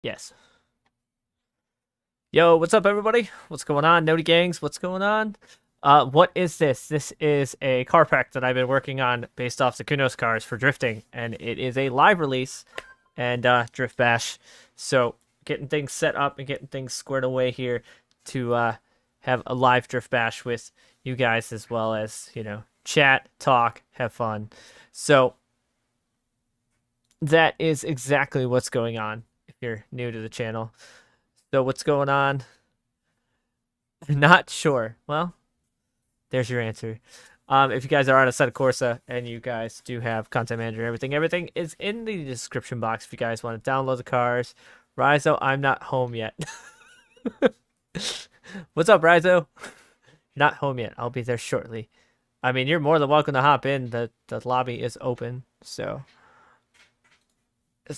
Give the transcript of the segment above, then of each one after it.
Yes. Yo, what's up, everybody? What's going on, Noti Gangs? What's going on? What is this? This is a car pack that I've been working on based off the Kunos cars for drifting, and it is a live release and drift bash. So getting things set up and getting things squared away here to have a live drift bash with you guys, as well as, you know, chat, talk, have fun. So that is exactly what's going on if you're new to the channel. So what's going on? Not sure. Well, there's your answer. If you guys are on a set of Corsa and you guys do have content manager and everything is in the description box if you guys want to download the cars. Rizo, I'm not home yet. What's up, Rizo? Not home yet. I'll be there shortly. I mean, you're more than welcome to hop in. The lobby is open, so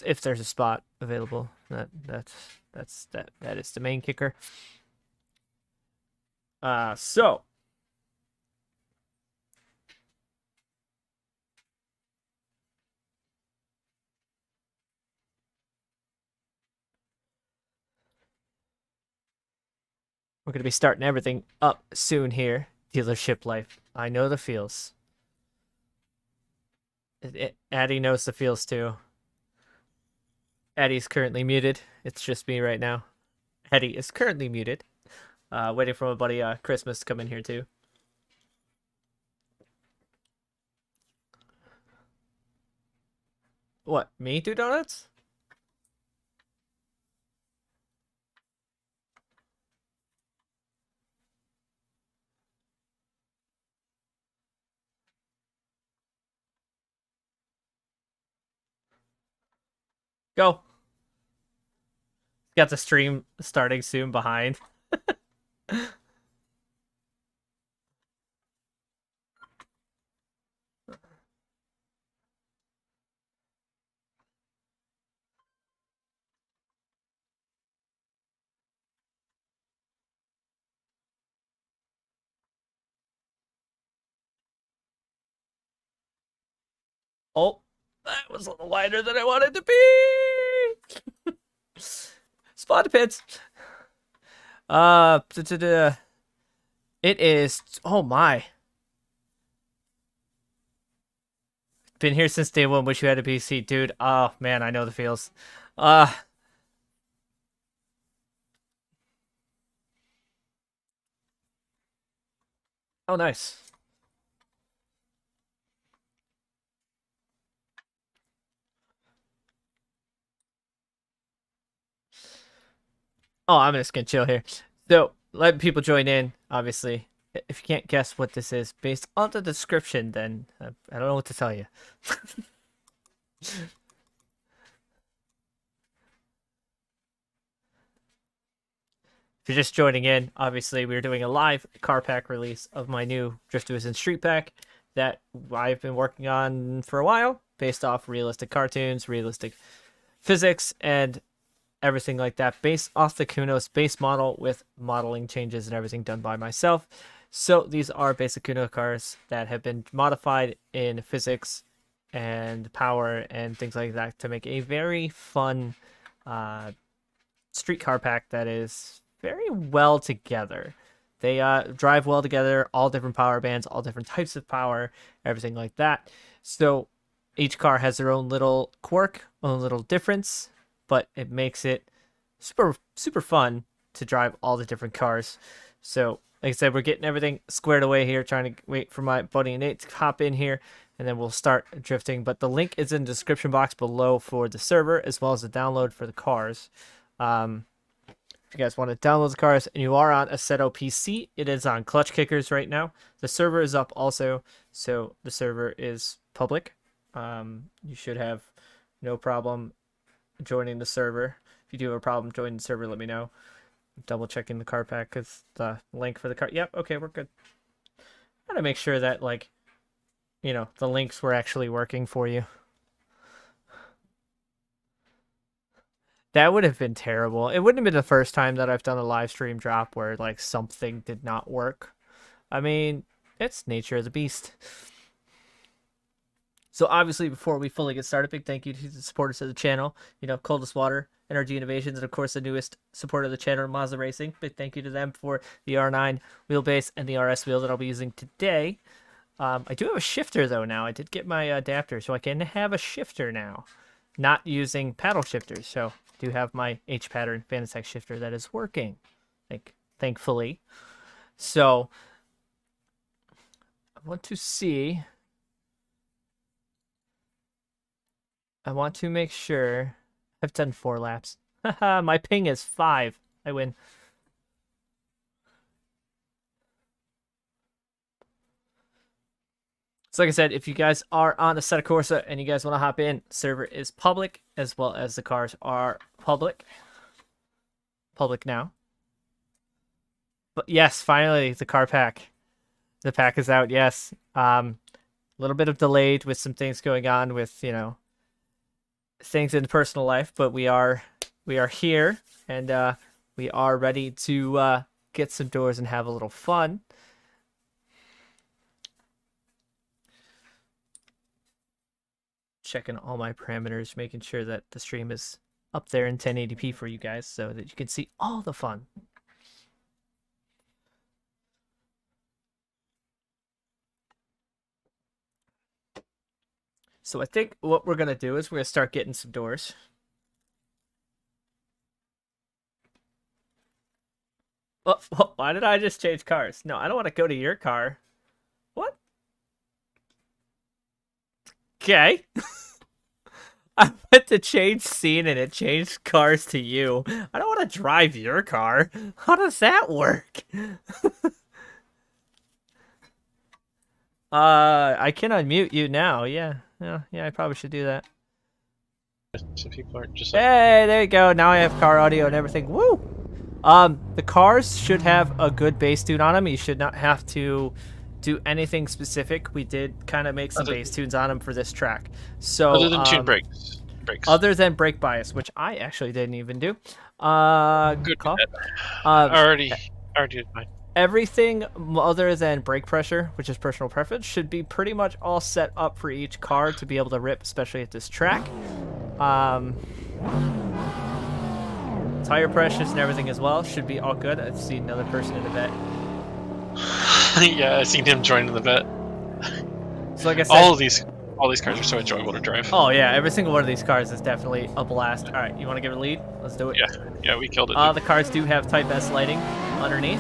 if there's a spot available, that is the main kicker. So we're gonna be starting everything up soon here. Dealership life. I know the feels. Addy knows the feels too. Addy's currently muted. It's just me right now. Addy is currently muted. Waiting for my buddy Christmas to come in here too. What, me do donuts? Go. Got the stream starting soon behind. Oh, that was a little wider than I wanted to be. Spot pits. It is. Oh my. Been here since day one. Wish you had a PC, dude. Oh man, I know the feels. Uh. Oh, nice. Oh, I'm just gonna chill here. So, let people join in, obviously. If you can't guess what this is based on the description, then I don't know what to tell you. If you're just joining in, obviously we're doing a live car pack release of my new Drift Division Street Pack that I've been working on for a while, based off realistic cartoons, realistic physics, and everything like that, based off the Kunos base model with modeling changes and everything done by myself. So these are basic Kuno cars that have been modified in physics and power and things like that to make a very fun street car pack that is very well together. They drive well together, all different power bands, all different types of power, everything like that. So each car has their own little quirk, own little difference, but it makes it super fun to drive all the different cars. So like I said, we're getting everything squared away here, trying to wait for my buddy Nate to hop in here, and then we'll start drifting. But the link is in the description box below for the server, as well as the download for the cars. If you guys want to download the cars and you are on a Seto PC, it is on Clutch Kickers right now. The server is up also, so the server is public. You should have no problem joining the server. If you do have a problem joining the server, let me know. Double checking the car pack because the link for the car. Yep, okay, we're good. Gotta make sure that, like, you know, the links were actually working for you. That would have been terrible. It wouldn't have been the first time that I've done a live stream drop where, like, something did not work. I mean, it's nature of the beast. So obviously, before we fully get started, big thank you to the supporters of the channel. You know, Coldest Water, NRG Innovations, and of course the newest supporter of the channel, MOZA Racing. Big thank you to them for the R9 wheelbase and the RS wheel that I'll be using today. I do have a shifter though now. I did get my adapter, so I can have a shifter now, not using paddle shifters. So I do have my H pattern Fanatec shifter that is working, thankfully. So I want to see. I want to make sure I've done 4 laps. Haha, my ping is 5. I win. So like I said, if you guys are on the Assetto Corsa and you guys want to hop in, server is public as well as the cars are public. Public now. But yes, finally the car pack. The pack is out, yes. A little bit of delayed with some things going on with, you know, things in personal life, but we are here and we are ready to get some doors and have a little fun. Checking all my parameters, making sure that the stream is up there in 1080p for you guys so that you can see all the fun. So I think what we're going to do is we're going to start getting some doors. Oh, why did I just change cars? No, I don't want to go to your car. What? Okay. I went to change scene and it changed cars to you. I don't want to drive your car. How does that work? I can unmute you now. Yeah, I probably should do that. Some people are just hey, there you go. Now I have car audio and everything. Woo! The cars should have a good bass tune on them. You should not have to do anything specific. We did kind of make some bass tunes on them for this track. So other than tune brakes. Other than brake bias, which I actually didn't even do. Good call. I already did mine. Everything other than brake pressure, which is personal preference, should be pretty much all set up for each car to be able to rip, especially at this track. Tire pressures and everything as well should be all good. I've seen another person in the vet. Yeah, I've seen him join in the vet. So like I said, all these cars are so enjoyable to drive. Oh yeah, every single one of these cars is definitely a blast. All right, you want to give it a lead? Let's do it. Yeah, we killed it. The cars do have Type S lighting underneath.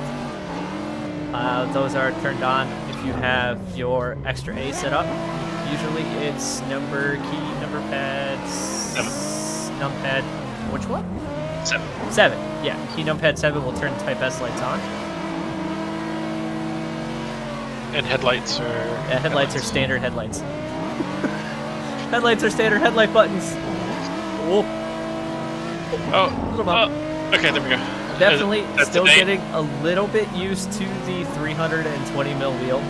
Those are turned on if you have your extra A set up. Usually it's number pad, 7. Numpad, which one? 7. 7, yeah. Key numpad 7 will turn Type S lights on. And headlights are... Yeah, headlights are standard headlights. Headlights are standard headlight buttons. Okay, there we go. Definitely still getting a little bit used to the 320mm wheel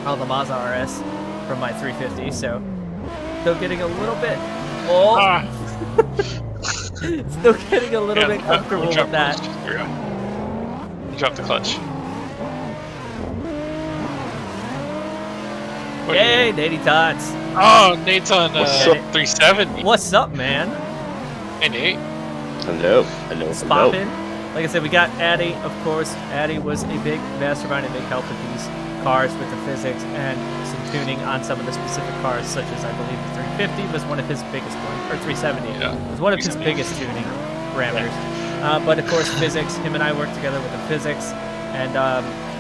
on the MOZA RS from my 350, so still getting a little bit... Still getting a little bit comfortable with that. There we go. You dropped the clutch. Hey, Natey Tots. Oh, Nate's on 370. What's up, man? Hey, Nate. Hello. Poppin'. Like I said, we got Addy, of course. Addy was a big mastermind and big help with these cars, with the physics and some tuning on some of the specific cars, such as I believe the 350 was one of his biggest ones, or 370 was one of his biggest tuning parameters. But of course, physics, him and I worked together with the physics, and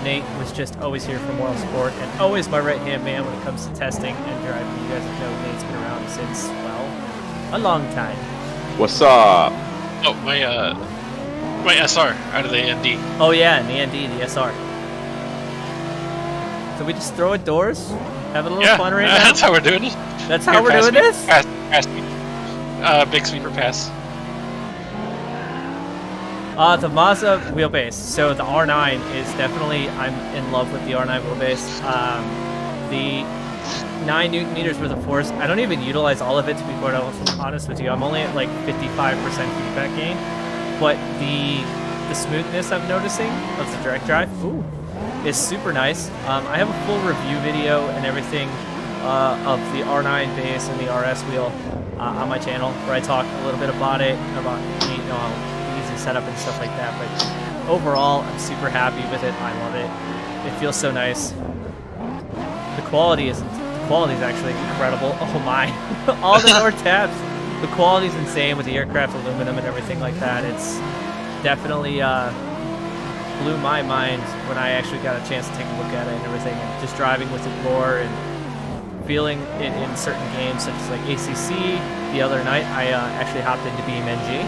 Nate was just always here for moral support and always my right-hand man when it comes to testing and driving. You guys know Nate's been around since, well, a long time. What's up? Oh, my SR out of the ND. Oh yeah, and the ND, the SR. So we just throw it doors, have a little fun right now? That's how we're doing it. That's how we're doing this? Pass me. Big sweeper pass. The MOZA wheelbase. So the R9 is definitely, I'm in love with the R9 wheelbase. The 9 Newton meters worth of force. I don't even utilize all of it, to be quite honest with you. I'm only at like 55% feedback gain. But the smoothness I'm noticing of the direct drive is super nice. I have a full review video and everything of the R9 base and the RS wheel on my channel, where I talk a little bit about it, about easy setup and stuff like that. But overall, I'm super happy with it. I love it. It feels so nice. The quality is actually incredible. Oh my! All the door taps. The quality is insane with the aircraft aluminum and everything like that. It's definitely blew my mind when I actually got a chance to take a look at it and everything, and just driving with it more and feeling it in certain games such as like ACC. The other night I actually hopped into BeamNG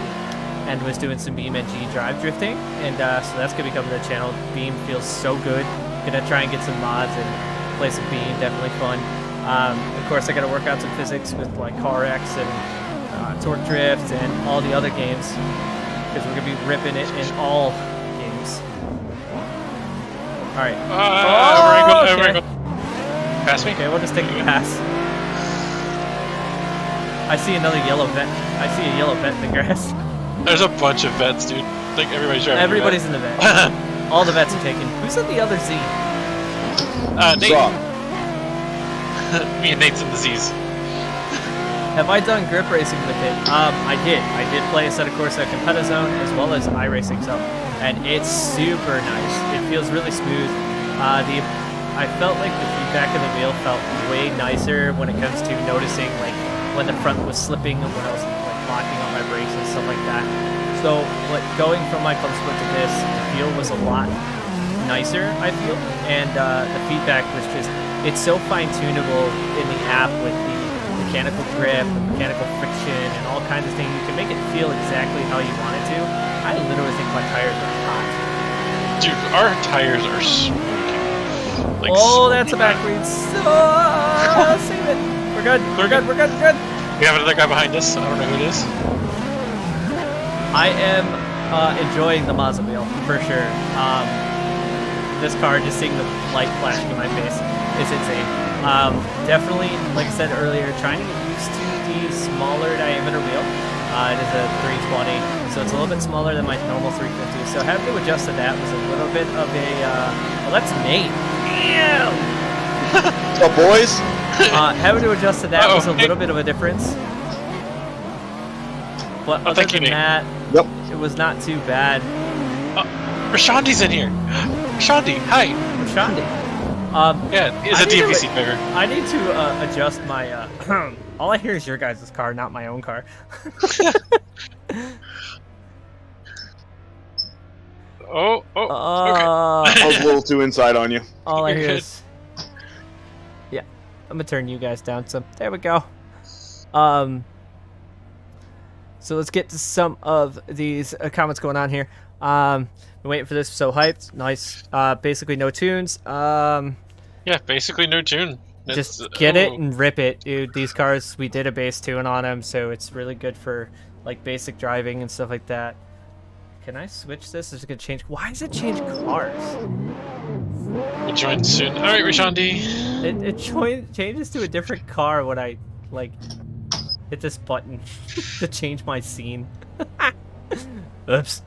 and was doing some BeamNG drive drifting, and so that's gonna be coming to the channel. Beam feels so good. Gonna try and get some mods and play some Beam, definitely fun. Of course I gotta work out some physics with like CarX and Torque Drift and all the other games, because we're gonna be ripping it in all games. Alright. Okay. Pass me? Okay, we'll just take a pass. I see another yellow vent. I see a yellow vent in the grass. There's a bunch of vets, dude. Like everybody's driving. Everybody's in the vent. All the vets are taken. Who's in the other Z? Nate. Me and Nate's in the Z's. Have I done grip racing with it? I did. I did play a set of course at Competizone as well as iRacing some, and it's super nice. It feels really smooth. I felt like the feedback in the wheel felt way nicer when it comes to noticing like when the front was slipping and when I was like locking on my brakes and stuff like that. So like going from my Clubsport to this, the feel was a lot nicer, I feel, and the feedback was just, it's so fine-tunable in the app with the mechanical grip, the mechanical friction, and all kinds of things. You can make it feel exactly how you want it to. I literally think my tires are hot. Dude, our tires are smoking. Like, oh, that's a backwards. Oh, save it. We're good. We're good. We're good. We're good. We have another guy behind us. I don't know who it is. I am enjoying the MOZA wheel for sure. This car, just seeing the light flashing in my face, is insane. Definitely, like I said earlier, trying to get used to the smaller diameter wheel. It is a 320, so it's a little bit smaller than my normal 350. So having to adjust to that was a little bit of a, well, that's Nate. Damn! What's up, boys? Having to adjust to that was a little bit of a difference. But other than that, it was not too bad. Rashandi's in here. Rashandi, hi. Rashandi. Yeah, he's a DVC driver. I need to adjust my. All I hear is your guys' car, not my own car. Okay. I was a little too inside on you. All I hear is. Yeah, I'm gonna turn you guys down some. There we go. So let's get to some of these comments going on here. Been waiting for this, so hyped. Nice. Basically no tunes. Yeah, basically no tune. Just get it and rip it, dude. These cars, we did a base tune on them, so it's really good for like basic driving and stuff like that. Can I switch this? Is it gonna change? Why does it change cars? We'll join soon. All right, Rashandi. It changes to a different car when I like hit this button to change my scene. Oops.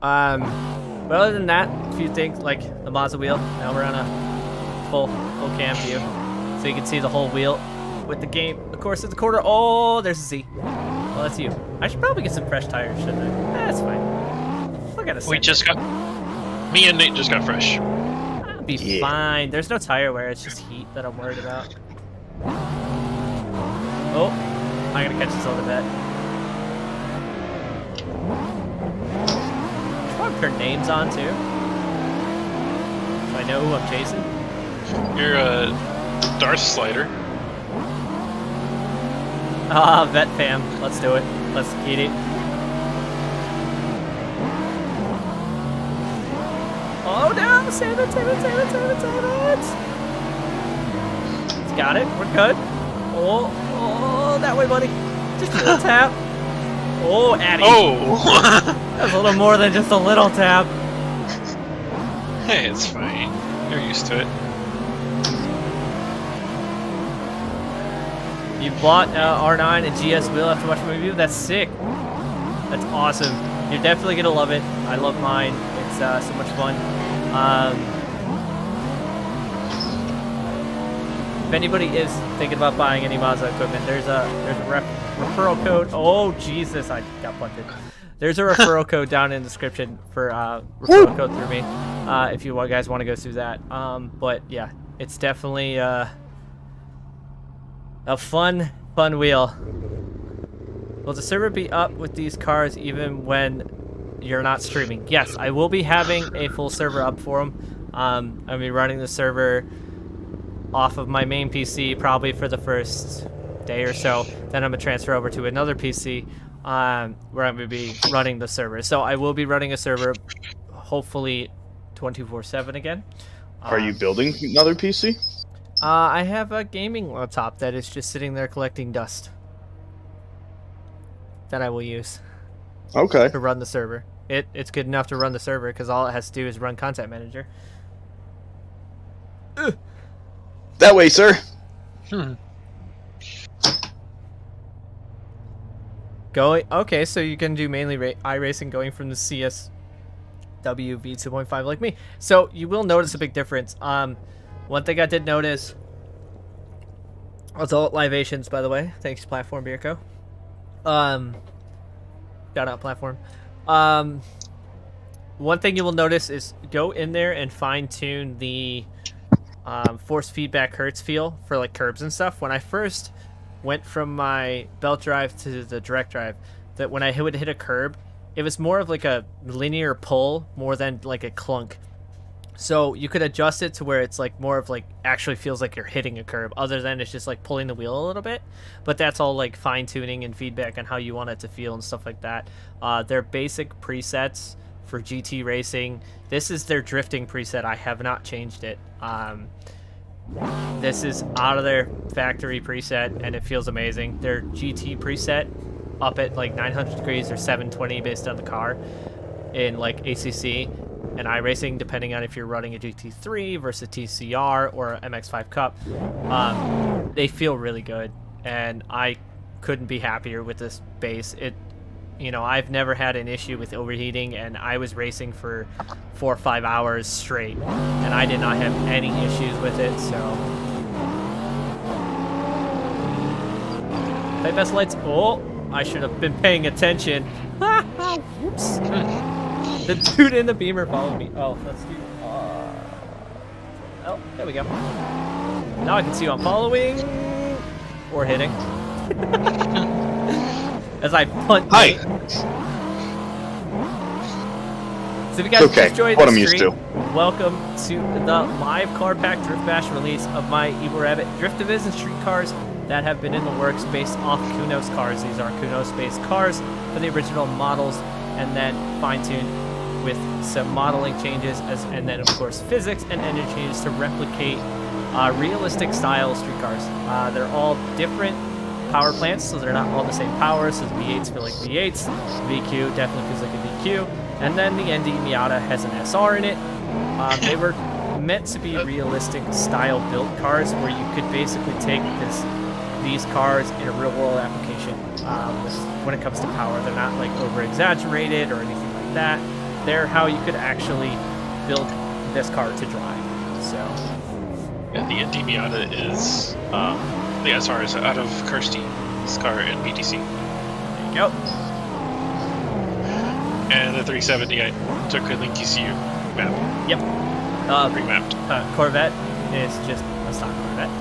But other than that, a few things like the MOZA wheel. Now we're on a full cam view, so you can see the whole wheel with the game. Of course, at the quarter. Oh, there's a Z. Well, that's you. I should probably get some fresh tires, shouldn't I? That's fine. Look at us. We just got. Me and Nate just got fresh. That'll be fine. There's no tire wear. It's just heat that I'm worried about. Oh, I'm gonna catch this other vet. Turn names on too. So I know who I'm chasing. You're a Darth Slider. Vet fam. Let's do it. Let's get it. Oh no! Save it! Save it! Save it! Save it! Save it! It's got it. We're good. Oh, that way, buddy. Just a little tap. Oh, Addy. Oh! That's a little more than just a little tap. Hey, it's fine. You're used to it. You bought R9 and GS wheel after watching my review? That's sick. That's awesome. You're definitely going to love it. I love mine. It's so much fun. if anybody is thinking about buying any MOZA equipment, there's a referral code. Oh Jesus, I got punted. There's a referral code down in the description for referral code through me, if you guys want to go through that. But yeah, it's definitely a fun wheel. Will the server be up with these cars even when you're not streaming? Yes, I will be having a full server up for them. I'll be running the server off of my main PC probably for the first day or so. Then I'm gonna transfer over to another PC where I'm gonna be running the server. So I will be running a server, hopefully 24/7 again. Are you building another PC? I have a gaming laptop that is just sitting there collecting dust that I will use Okay. to run the server. It's good enough to run the server because all it has to do is run Content Manager. That way, sir. Okay, so you can do mainly iRacing going from the CSW V2.5 like me. So you will notice a big difference. One thing I did notice, Untitled Livetions, by the way. Thanks, Platform Beerco. Shout out Platform. One thing you will notice is go in there and fine tune the force feedback hertz feel for like curbs and stuff. When I first went from my belt drive to the direct drive, that when I would hit a curb, it was more of like a linear pull more than like a clunk. So you could adjust it to where it's like more of like actually feels like you're hitting a curb other than it's just like pulling the wheel a little bit. But that's all like fine tuning and feedback on how you want it to feel and stuff like that. Their basic presets for GT racing. This is their drifting preset. I have not changed it. This is out of their factory preset and it feels amazing. Their GT preset up at like 900 degrees or 720 based on the car in like ACC and iRacing, depending on if you're running a GT3 versus TCR or a MX5 Cup. They feel really good and I couldn't be happier with this base. I've never had an issue with overheating, and I was racing for 4 or 5 hours straight, and I did not have any issues with it, so. Play best lights. Oh, I should have been paying attention. Whoops. The dude in the Beamer followed me. Oh, let's do. Oh, there we go. Now I can see who I'm following or hitting. As I punt. Hi. So if you guys just joined what the I'm used stream, to. welcome to the live car pack drift bash release of my EvlRabbit Drift Division street cars that have been in the works based off Kunos cars. These are Kunos-based cars for the original models, and then fine-tuned with some modeling changes, and then of course physics and engine changes to replicate realistic style street cars. They're all different power plants, so they're not all the same power, so the V8s feel like V8s, VQ definitely feels like a VQ, and then the ND Miata has an SR in it. They were meant to be realistic style built cars where you could basically take these cars in a real world application when it comes to power. They're not like over exaggerated or anything like that. They're how you could actually build this car to drive. So yeah, the ND Miata is the SR is out of Kirsty's car in BTC. There you go. And the 370 I took a Link ECU map. Yep. Remapped. Corvette is just a stock Corvette.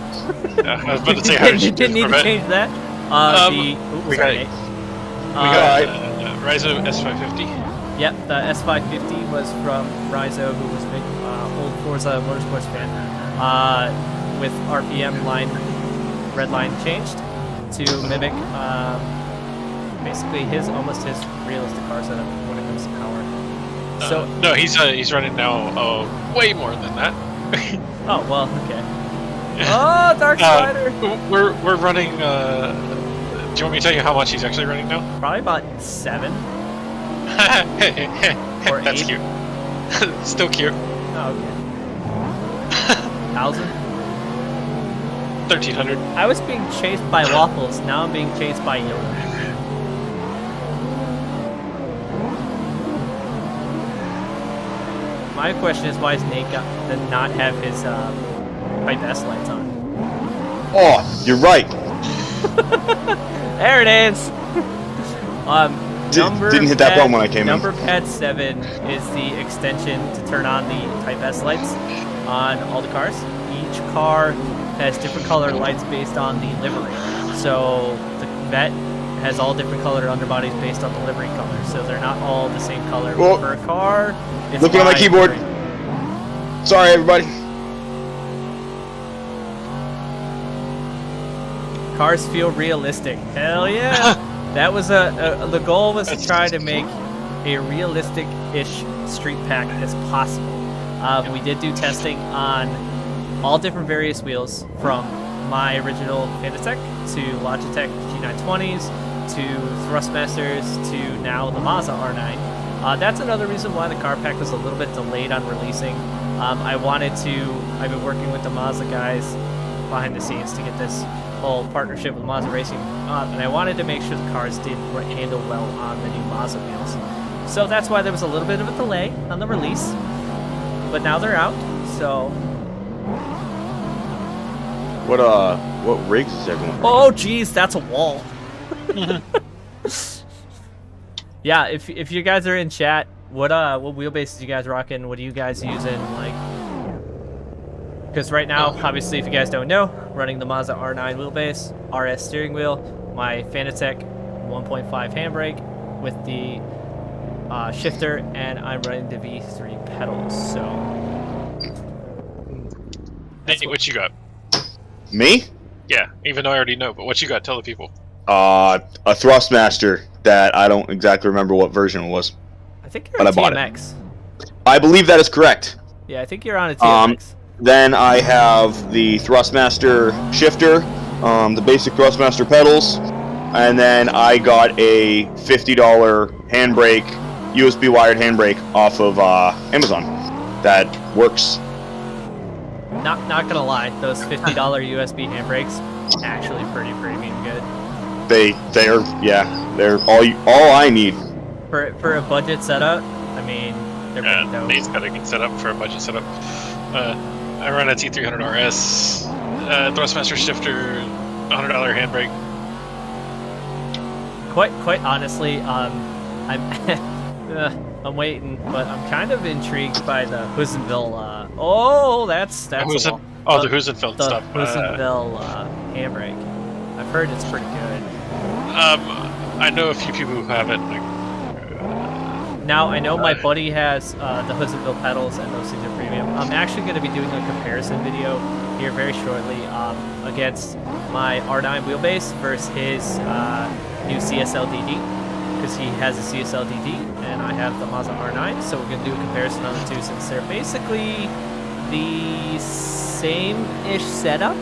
I was about to say, how did you didn't need to change that. We got Ryzen S550. Yep, the S550 was from Ryzo, who was a big old Forza Motorsports fan. With RPM red line changed to mimic basically almost his realistic car setup when it comes to power. So no, he's running now way more than that. Oh well, okay. Oh, Dark Spider. We're running. Do you want me to tell you how much he's actually running now? Probably about 7. Or That's 8. cute. Still cute. Oh, okay. 1,000. 1,300. I was being chased by Waffles. Now I'm being chased by Yoda. My question is, why does Nate not have his pipe S lights on? Oh, you're right. There it is. Didn't hit that button when I came in. Number pad 7 is the extension to turn on the Type S lights on all the cars. Each car has different color lights based on the livery. So the Vet has all different colored underbodies based on the livery color. So they're not all the same color per car. It's looking at my keyboard. Sorry, everybody. Cars feel realistic. Hell yeah. That was the goal was to try to make a realistic-ish street pack as possible. We did do testing on all different various wheels, from my original Fanatec to Logitech G920s to Thrustmasters to now the MOZA R9. That's another reason why the car pack was a little bit delayed on releasing. I've been working with the MOZA guys behind the scenes to get this whole partnership with MOZA Racing, and I wanted to make sure the cars did handle well on the new MOZA wheels. So that's why there was a little bit of a delay on the release, but now they're out. So what rigs is everyone? Oh geez, that's a wall. Yeah, if you guys are in chat, what wheelbases you guys rocking? What are you guys using? Like, because right now, obviously, if you guys don't know, running the MOZA R9 wheelbase, RS steering wheel, my Fanatec 1.5 handbrake with the shifter, and I'm running the V3 pedals. So, Nate, what you got? Me? Yeah, even though I already know, but what you got? Tell the people. A Thrustmaster that I don't exactly remember what version it was. I think you're on a TMX. I believe that is correct. Yeah, I think you're on a TMX. Then I have the Thrustmaster shifter, the basic Thrustmaster pedals, and then I got a $50 handbrake, USB wired handbrake off of Amazon that works. Not gonna lie, those $50 USB handbrakes actually pretty premium good. They're all I need. For a budget setup, I mean, they're pretty dope. Nate's got a good setup for a budget setup. I run a T300 RS, Thrustmaster shifter, $100 handbrake. Quite honestly, I'm I'm waiting, but I'm kind of intrigued by the Huizenville. That's a wall. Oh, the Huizenville stuff. The Huizenville handbrake. I've heard it's pretty good. I know a few people who have it. Now, I know my buddy has the Huizenville pedals, and those things are premium. I'm actually going to be doing a comparison video here very shortly against my R9 wheelbase versus his new CSL-DD, because he has a CSL-DD, and I have the MOZA R9, so we're going to do a comparison on the two, since they're basically the same-ish setup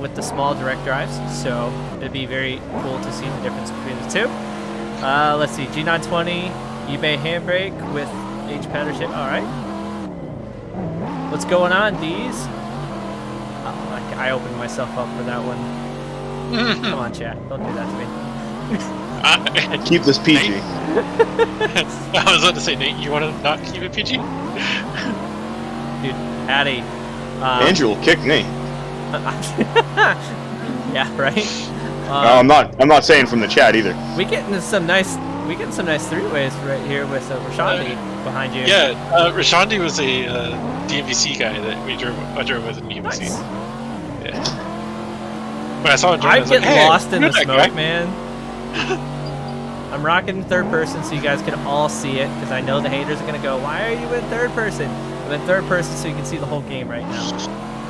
with the small direct drives, so it'd be very cool to see the difference between the two. Let's see, G920, eBay handbrake with H-pad or shit. Alright. What's going on, D's? Oh, I opened myself up for that one. Come on, chat. Don't do that to me. Keep this PG. I was about to say, Nate, you want to not keep it PG? Dude, Addy. Andrew will kick me. Yeah, right? I'm not saying from the chat either. We getting some nice three-ways right here with Rashandi behind you. Yeah, Rashandi was a DMVC guy that I drove with in DMVC. Nice. Yeah. When I saw him, I was get like, hey, lost in the that smoke, guy. man. I'm rocking third person so you guys can all see it, because I know the haters are gonna go, "Why are you in third person?" I'm in third person so you can see the whole game right now.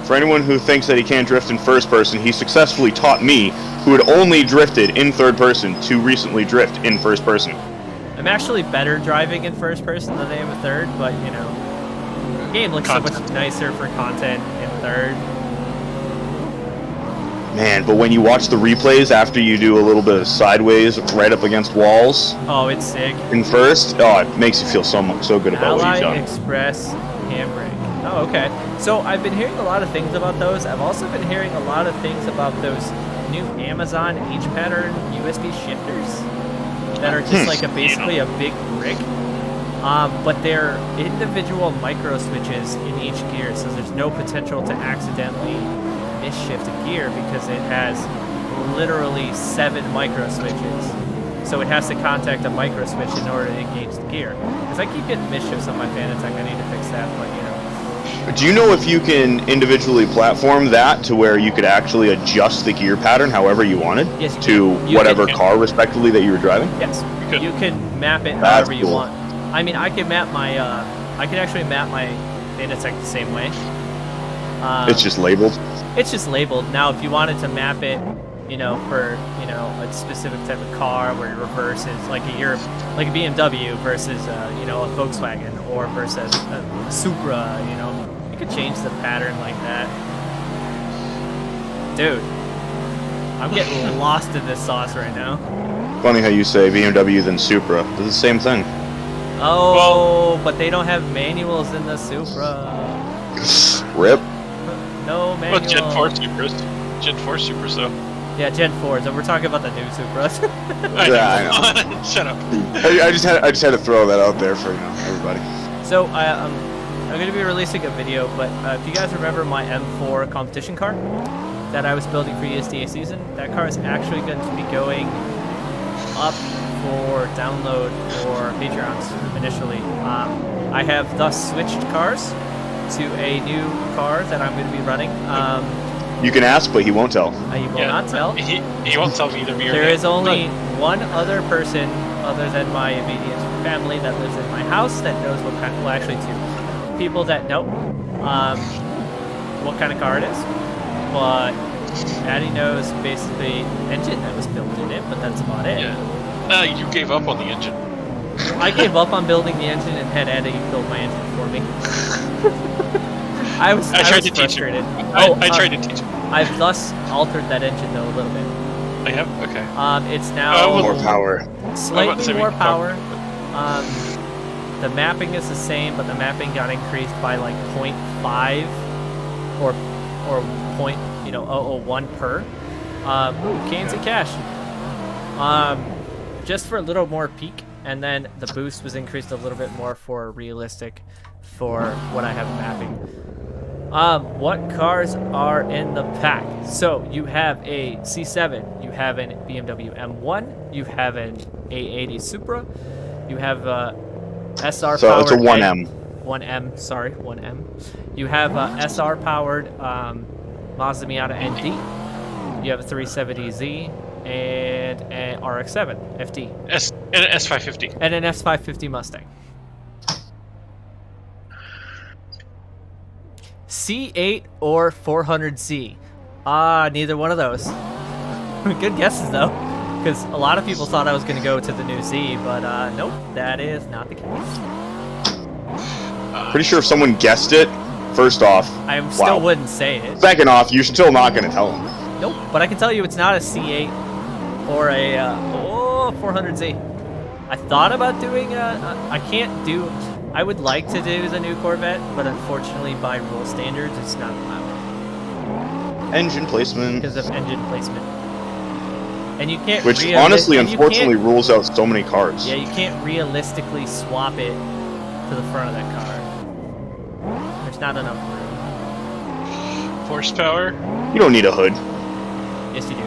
For anyone who thinks that he can't drift in first person, he successfully taught me, who had only drifted in third person, to recently drift in first person. I'm actually better driving in first person than I am in third, but you know, the game looks so much nicer for content in third. Man, but when you watch the replays after you do a little bit of sideways right up against walls, oh, it's sick. In first, oh, it makes you feel so good about what you've done. Ally Express handbrake. Oh, okay. So I've been hearing a lot of things about those. I've also been hearing a lot of things about those new Amazon H-pattern USB shifters that are just like basically a big brick. But they're individual micro switches in each gear, so there's no potential to accidentally misshift a gear because it has literally 7 micro switches. So it has to contact a micro switch in order to engage the gear. Because I keep getting misshifts on my Fanatec, I need to fix that, but you know. Do you know if you can individually platform that to where you could actually adjust the gear pattern however you wanted? Yes, you to can. You whatever can. car respectively that you were driving? Yes, you can map it That's however you cool. want. I mean, I can map my, I can actually map my Fanatec the same way. It's just labeled? It's just labeled. Now, if you wanted to map it, you know, for, you know, a specific type of car where it reverses, like a BMW versus, you know, a Volkswagen, or versus a Supra, you know, you could change the pattern like that. Dude, I'm getting lost in this sauce right now. Funny how you say BMW then Supra. It's the same thing. Oh, but they don't have manuals in the Supra. Rip. No manual. Well, Gen 4 Supras. Gen 4 Supras, though. Yeah, Gen 4s, and we're talking about the new Supras. Yeah, I know. Shut up. I just had to throw that out there for everybody. So I'm going to be releasing a video, but if you guys remember my M4 competition car that I was building for ESDA season, that car is actually going to be going up for download for Patreons initially. I have thus switched cars to a new car that I'm going to be running. You can ask, but he won't tell. I will not tell. He won't tell me either. There is only one other person other than my immediate family that lives in my house that knows what kind. Well, actually, 2 people that know what kind of car it is. But Addie knows basically engine that was built in it, but that's about it. Yeah. You gave up on the engine. I gave up on building the engine and had Addie build my engine for me. I was frustrated. frustrated. I tried to teach him. I've thus altered that engine though a little bit. I have? Okay. It's now More power. slightly more power. The mapping is the same, but the mapping got increased by like 0.5 or 0.001 per. Ooh, cans of cash. Just for a little more peak, and then the boost was increased a little bit more for realistic for what I have mapping. What cars are in the pack? So you have a C7, you have an BMW M1, you have an A80 Supra, you have a SR powered. So it's a 1M. 1M, sorry, 1M. You have a SR powered Mazda Miata ND. You have a 370Z and an RX-7 FT. And an S550. And an S550 Mustang. C8 or 400Z? Neither one of those. Good guesses though, because a lot of people thought I was going to go to the new Z, but nope, that is not the case. Pretty sure if someone guessed it, first off, I still wouldn't say it. Second off, you're still not going to tell them. Nope, but I can tell you it's not a C8 or a 400Z. I thought about doing I can't do. I would like to do the new Corvette, but unfortunately, by rule standards, it's not allowed. Engine placement. Because of engine placement. And you can't. Which honestly, unfortunately, rules out so many cars. Yeah, you can't realistically swap it to the front of that car. There's not enough room. Horsepower? You don't need a hood. Yes, you do.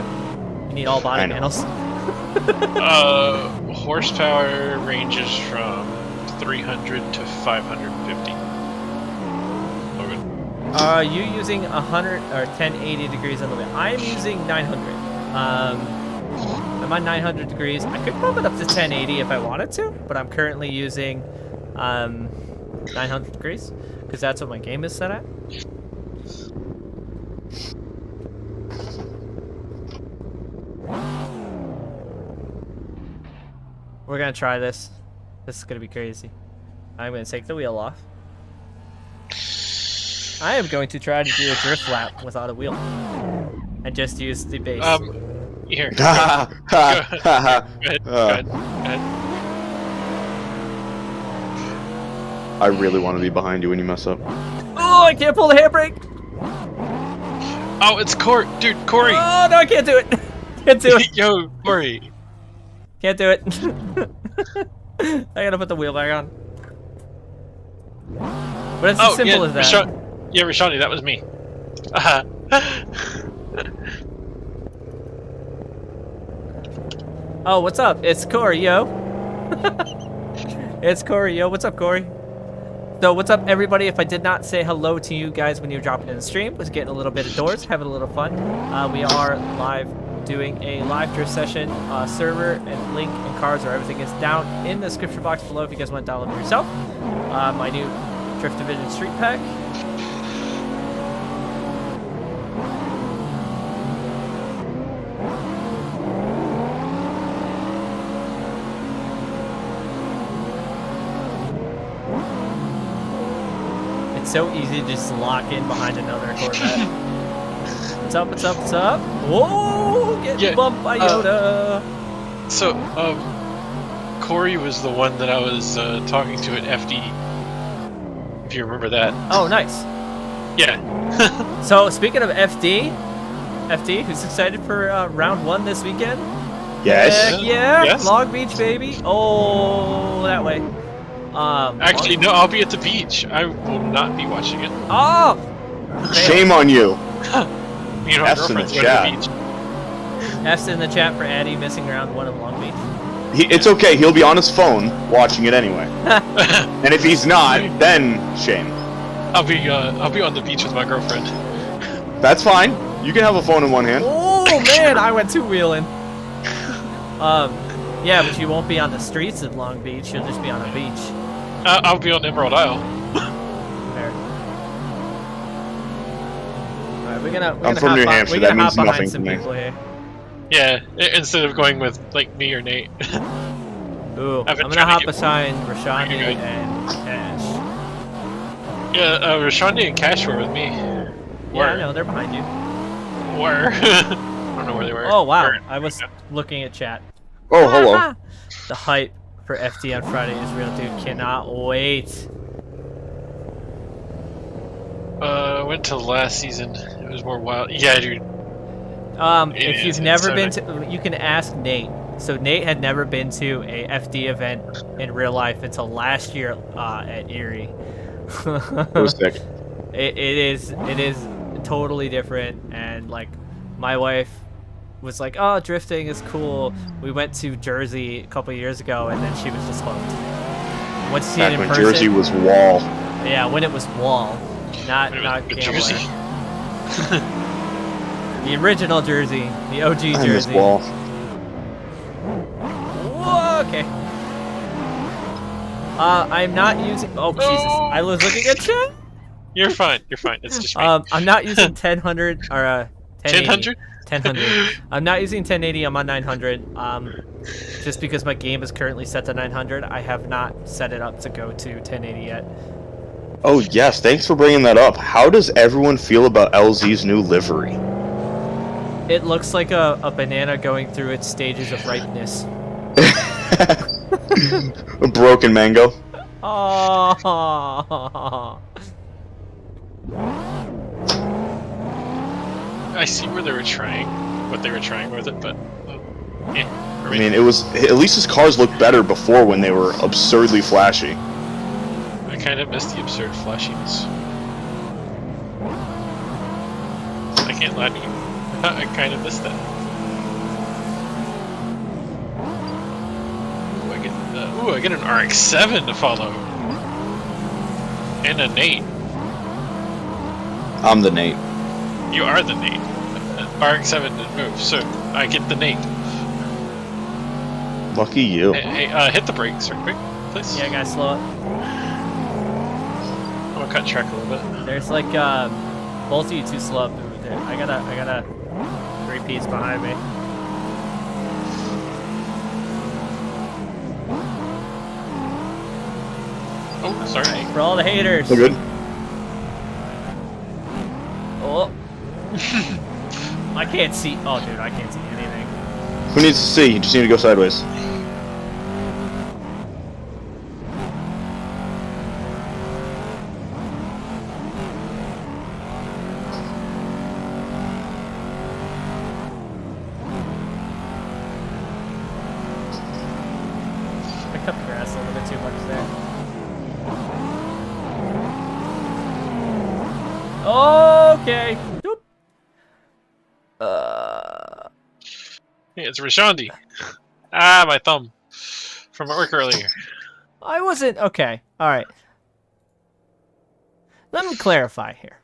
You need all body panels. Horsepower ranges from 300 to 550. Are you using 100 or 1080 degrees on the wheel? I'm using 900. I'm on 900 degrees. I could bump it up to 1080 if I wanted to, but I'm currently using 900 degrees because that's what my game is set at. We're gonna try this. This is gonna be crazy. I'm gonna take the wheel off. I am going to try to do a drift lap without a wheel and just use the base. Here. Go ahead. I really want to be behind you when you mess up. Oh, I can't pull the handbrake. Oh, it's Corey. Dude, Corey. Oh, no, I can't do it. Can't do it. Yo, Corey. Can't do it. I gotta put the wheel back on. But it's as simple as that. Rashani, that was me. Oh, what's up? It's Corey, yo. It's Corey, yo. What's up, Corey? So, what's up, everybody? If I did not say hello to you guys when you were dropping in the stream, was getting a little bit indoors, having a little fun. We are live doing a live drift session. Server and link and cards or everything is down in the description box below if you guys want to download it yourself. My new Drift Division Street Pack. It's so easy to just lock in behind another Corvette. What's up, what's up, what's up? Whoa, getting bumped by Yoda. So, Corey was the one that I was talking to at FD. If you remember that. Oh, nice. Yeah. So, speaking of FD, who's excited for round 1 this weekend? Yes. Heck yeah, Yes. Long Beach, baby. Oh, that way. Actually, no, I'll be at the beach. I will not be watching it. Oh! Shame on you. Me and my F's in the girlfriend's going to chat. the beach. F's in the chat for Addy missing round 1 of Long Beach. It's okay. He'll be on his phone watching it anyway. And if he's not, then shame. I'll be on the beach with my girlfriend. That's fine. You can have a phone in one hand. Oh, man, I went two-wheeling. Yeah, but you won't be on the streets of Long Beach. You'll just be on a beach. I'll be on Emerald Isle. Fair. Alright, we're gonna I'm from New Hampshire. That means nothing to some me. people here. Yeah, instead of going with like me or Nate. Ooh, I've I'm been gonna trying hop to get beside Rashani pretty good. and Cash. Yeah, Rashandi and Cash were with me. Yeah, I know, they're behind you. Were. I don't know where they were. Oh, wow, Where- I was looking at chat. Oh, hello. The hype for FD on Friday is real, dude. Cannot wait. Went to last season. It was more wild. Yeah, dude. If is, you've it's never so been nice. to, you can ask Nate. So Nate had never been to a FD event in real life until last year at Erie. It was sick. It is totally different, and like my wife was like, "Oh, drifting is cool." We went to Jersey a couple years ago, and then she was just hooked. Once you see it Back in when person, Jersey was wall. yeah, when it was wall, not New Gambler. Jersey. The original Jersey, the OG I miss Jersey. wall. Whoa, okay. I'm not using. Oh Jesus! I was looking at chat. You're fine. You're fine. It's just me. I'm not using 1000 or 1080. 1000? 1000. I'm not using 1080. I'm on 900. Just because my game is currently set to 900, I have not set it up to go to 1080 yet. Oh, yes. Thanks for bringing that up. How does everyone feel about LZ's new livery? It looks like a banana going through its stages of ripeness. A broken mango. Oh. I see where they were trying, what they were trying with it, but yeah. I mean, it was at least his cars looked better before when they were absurdly flashy. I kind of miss the absurd flashiness. I can't lie to you. I kind of miss that. Ooh, I get an RX-7 to follow. And a Nate. I'm the Nate. You are the Nate. RX-7 didn't move, so I get the Nate. Lucky you. Hey, hit the brakes real quick, please. Yeah, guys, slow up. I'm gonna cut track a little bit. There's like both of you too slow up. I got a 3-piece behind me. Oh, sorry. For all the haters. So good. Oh. I can't see. Oh, dude, I can't see anything. Who needs to see? You just need to go sideways. I cut the grass a little bit too much there. Okay. Doop. Hey, it's Rashandi. Ah, my thumb. From at work earlier. I wasn't... Okay. All right. Let me clarify here.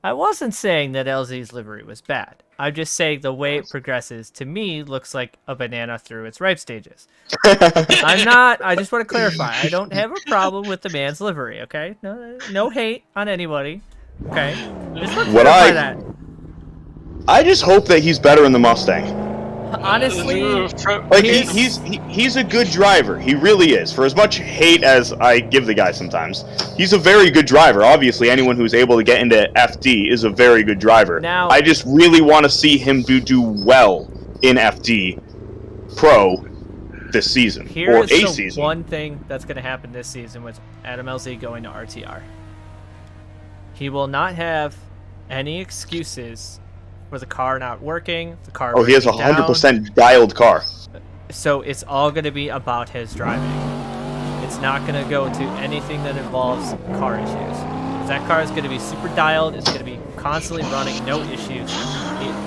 I wasn't saying that LZ's livery was bad. I'm just saying the way it progresses, to me, looks like a banana through its ripe stages. I'm not... I just want to clarify. I don't have a problem with the man's livery, okay? No hate on anybody, okay? Just want to clarify that. I just hope that he's better in the Mustang. Honestly, like he's a good driver. He really is. For as much hate as I give the guy sometimes, he's a very good driver. Obviously, anyone who's able to get into FD is a very good driver. Now, I just really want to see him do well in FD Pro this season or a season. One thing that's going to happen this season with Adam LZ going to RTR. He will not have any excuses for the car not working, the car. Oh, he has a 100% dialed car. So it's all going to be about his driving. It's not going to go to anything that involves car issues. That car is going to be super dialed. It's going to be constantly running, no issues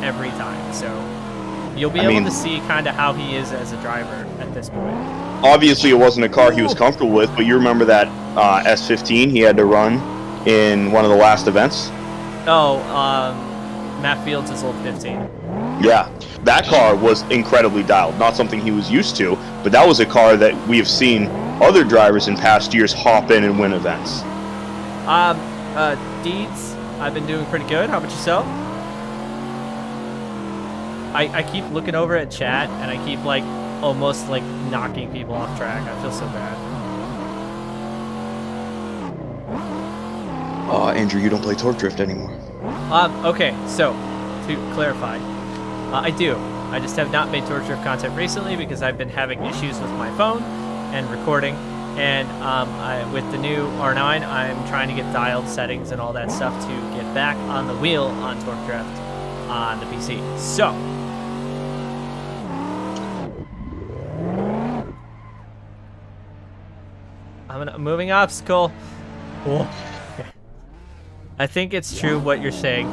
every time. So you'll be able to see kind of how he is as a driver at this point. Obviously, it wasn't a car he was comfortable with, but you remember that S15 he had to run in one of the last events? Oh, Matt Fields is old 15. Yeah, that car was incredibly dialed. Not something he was used to, but that was a car that we have seen other drivers in past years hop in and win events. Deeds, I've been doing pretty good. How about yourself? I keep looking over at chat, and I keep, like, almost, like, knocking people off track. I feel so bad. Andrew, you don't play Torque Drift anymore. Okay, so, to clarify, I do. I just have not made Torque Drift content recently because I've been having issues with my phone and recording, and with the new R9, I'm trying to get dialed settings and all that stuff to get back on the wheel on Torque Drift on the PC. So, I'm moving obstacle. Oh. I think it's true what you're saying.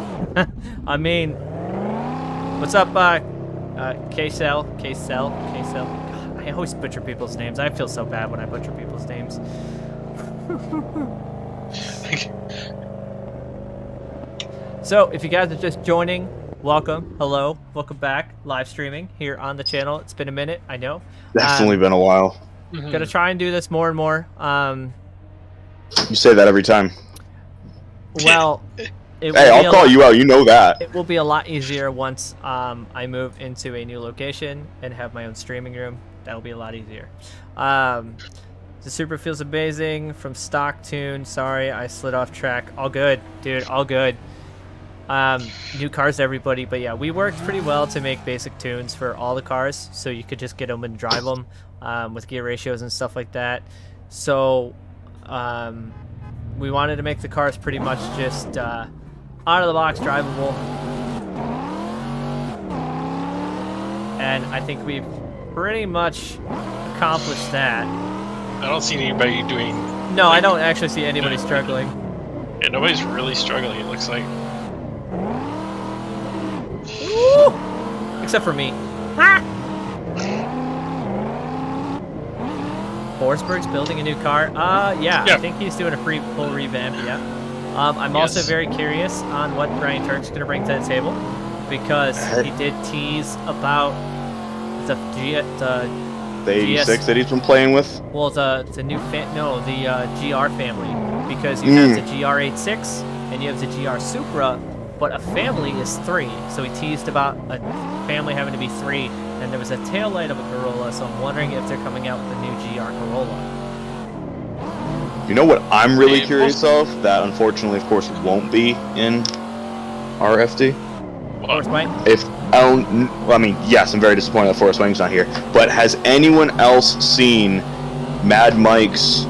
I mean, what's up, K-Cell? God, I always butcher people's names. I feel so bad when I butcher people's names. So, if you guys are just joining, welcome, hello, welcome back, live streaming here on the channel. It's been a minute, I know. Definitely been a while. Gonna try and do this more and more. You say that every time. Well, hey, I'll call you out. You know that. It will be a lot easier once I move into a new location and have my own streaming room. That'll be a lot easier. The Super feels amazing from stock tune. Sorry, I slid off track. All good, dude. All good. New cars, everybody. But yeah, we worked pretty well to make basic tunes for all the cars, so you could just get them and drive them with gear ratios and stuff like that. So we wanted to make the cars pretty much just out of the box drivable, and I think we've pretty much accomplished that. I don't see anybody doing... No, I don't actually see anybody struggling. Yeah, nobody's really struggling, it looks like. Woo! Except for me. Ah! Forsberg's building a new car. Yeah, I think he's doing a full revamp, yeah. I'm also very curious on what Brian Turk's going to bring to the table, because he did tease about the 86 that he's been playing with. Well, the new GR family, because you have the GR86 and you have the GR Supra, but a family is 3. So he teased about a family having to be 3, and there was a taillight of a Corolla, so I'm wondering if they're coming out with a new GR Corolla. You know what I'm really curious of? That unfortunately, of course, won't be in RFD. Force Wang? Yes, I'm very disappointed that Forrest Wang's not here. But has anyone else seen Mad Mike's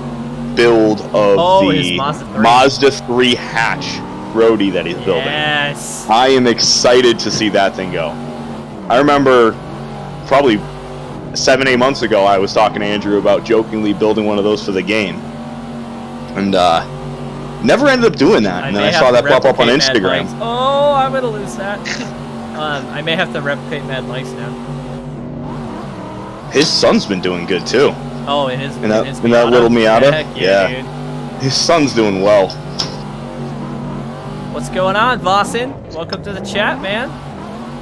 build of the Mazda 3 hatch roadie that he's building? Yes. I am excited to see that thing go. I remember probably 7-8 months ago, I was talking to Andrew about jokingly building one of those for the game. And Never ended up doing that, and then I saw that pop up on Instagram. Oh, I'm gonna lose that. I may have to replicate Mad Likes now. His son's been doing good too. Oh, in that little Miata. Heck yeah. Dude. His son's doing well. What's going on, Vossen? Welcome to the chat, man.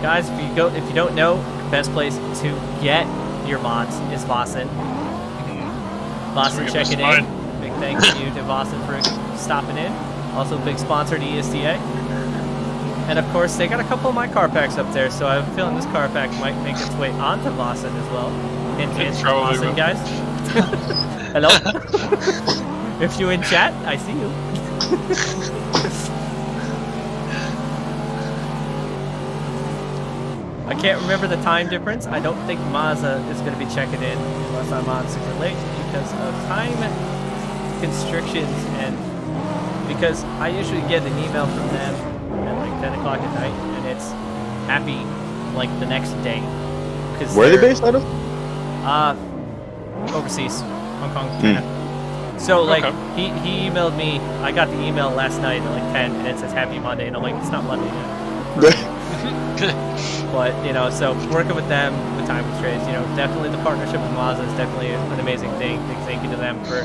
Guys, if you don't know, the best place to get your mods is Vossen. Vossen checking in. Big thank you to Vossen for stopping in. Also, big sponsor to ESTA. And of course, they got a couple of my car packs up there, so I have a feeling this car pack might make its way onto Vossen as well. Hint, hint, Vossen, guys. Hello. If you in chat, I see you. I can't remember the time difference. I don't think MOZA is going to be checking in unless I'm on super late because of time constrictions and because I usually get an email from them at like 10 o'clock at night and it's happy like the next day. Where are they based out of? Overseas. Hong Kong, China. So like he emailed me, I got the email last night at like 10 and it says happy Monday and I'm like, it's not Monday yet. But, you know, so working with them with time constraints, you know, definitely the partnership with MOZA is definitely an amazing thing. Big thank you to them for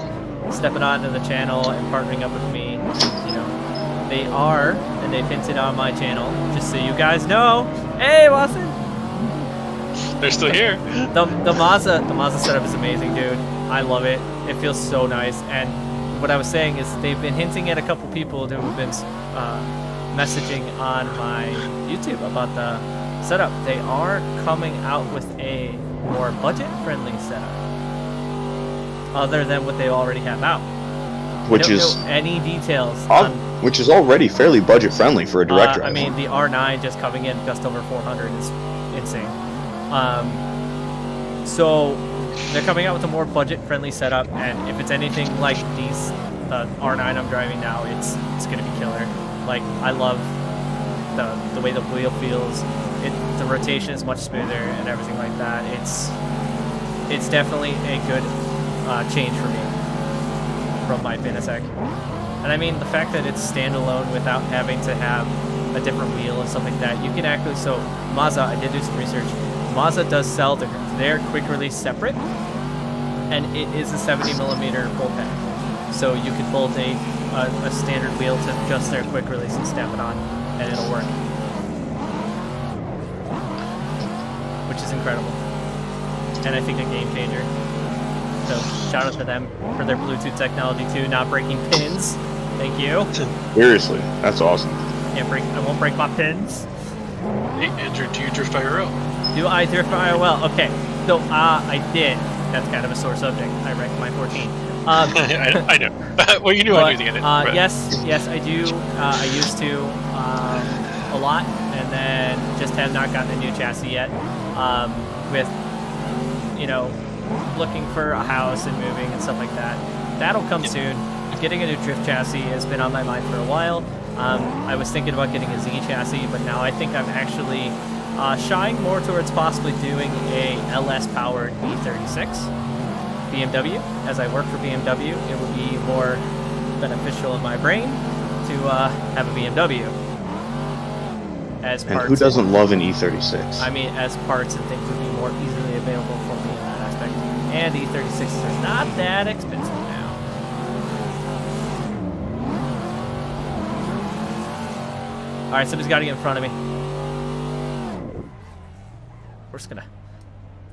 stepping onto the channel and partnering up with me. You know, they are, and they've hinted on my channel, just so you guys know. Hey, Watson! They're still here. The MOZA setup is amazing, dude. I love it. It feels so nice. And what I was saying is they've been hinting at a couple people who have been messaging on my YouTube about the setup. They are coming out with a more budget-friendly setup, other than what they already have out. Which is know any details? Which is already fairly budget-friendly for a direct drive. I mean, the R9 just coming in just over 400 is insane. So they're coming out with a more budget-friendly setup, and if it's anything like the R9 I'm driving now, it's gonna be killer. Like, I love the way the wheel feels. The rotation is much smoother and everything like that. It's definitely a good change for me from my Fanatec. And I mean, the fact that it's standalone without having to have a different wheel and stuff like that, you can actually, so MOZA, I did do some research. MOZA does sell their quick release separate, and it is a 70mm full pack. So you can bolt a standard wheel to just their quick release and snap it on, and it'll work. Which is incredible. And I think a game changer. So shout out to them for their Bluetooth technology too, not breaking pins. Thank you. Seriously, that's awesome. I won't break my pins. Hey, Andrew, do you drift IRL? Do I drift IRL? Okay. So I did. That's kind of a sore subject. I wrecked my 14. I know. Well, you knew I knew the end. Yes, I do. I used to a lot, and then just have not gotten a new chassis yet. With, you know, looking for a house and moving and stuff like that. That'll come soon. Getting a new drift chassis has been on my mind for a while. I was thinking about getting a Z chassis, but now I think I'm actually shying more towards possibly doing a LS-powered E36 BMW. As I work for BMW, it would be more beneficial in my brain to have a BMW. As parts, and who doesn't love an E36? I mean, as parts and things would be more easily available for me in that aspect. And E36s are not that expensive now. Alright, somebody's got to get in front of me. We're just gonna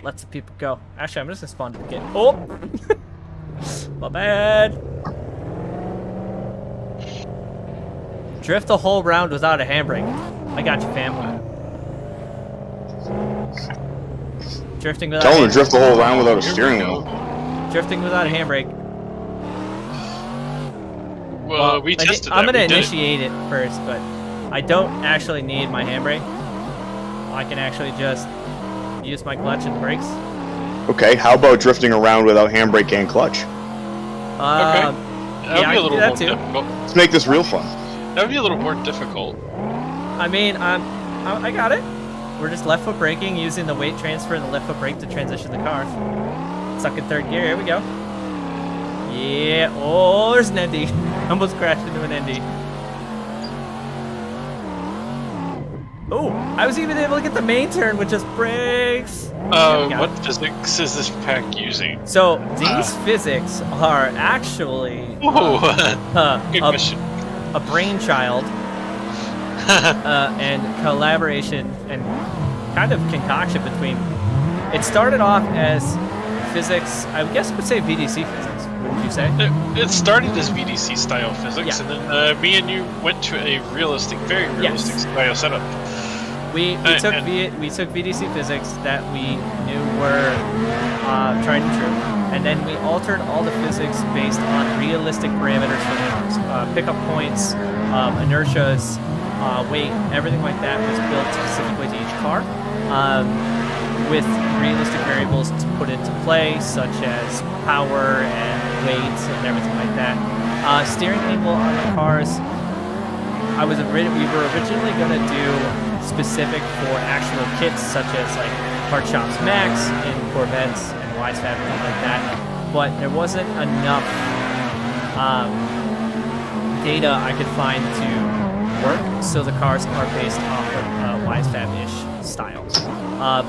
let some people go. Actually, I'm just gonna spawn to the gate. Oh! My bad. Drift the whole round without a handbrake. I got you, fam. Drifting without. Tell him to drift the whole round without a steering wheel. Drifting without a handbrake. Well, we tested that. I'm gonna initiate it first, but I don't actually need my handbrake. I can actually just use my clutch and brakes. Okay, how about drifting around without handbrake and clutch? Okay. That would be a little more difficult. Let's make this real fun. That would be a little more difficult. I mean, I got it. We're just left foot braking, using the weight transfer and the left foot brake to transition the car. Stuck in third gear, here we go. Yeah. Oh, there's an Indy. Almost crashed into an Indy. Oh, I was even able to get the main turn with just brakes. What physics is this pack using? So these physics are actually Good question. a brainchild and collaboration and kind of concoction between. It started off as physics. I guess I would say VDC physics. Wouldn't you say? It started as VDC style physics, Yeah. and then me and you went to a realistic, very realistic style setup. We took VDC physics that we knew were tried and true, and then we altered all the physics based on realistic parameters for the cars. Pickup points, inertias, weight, everything like that was built specifically to each car, with realistic variables to put into play, such as power and weight and everything like that. Steering angle on the cars, we were originally going to do specific for actual kits, such as like Hard Shops Max in Corvettes and Wisefab and things like that, but there wasn't enough data I could find to work, so the cars are based off of Wisefab-ish style,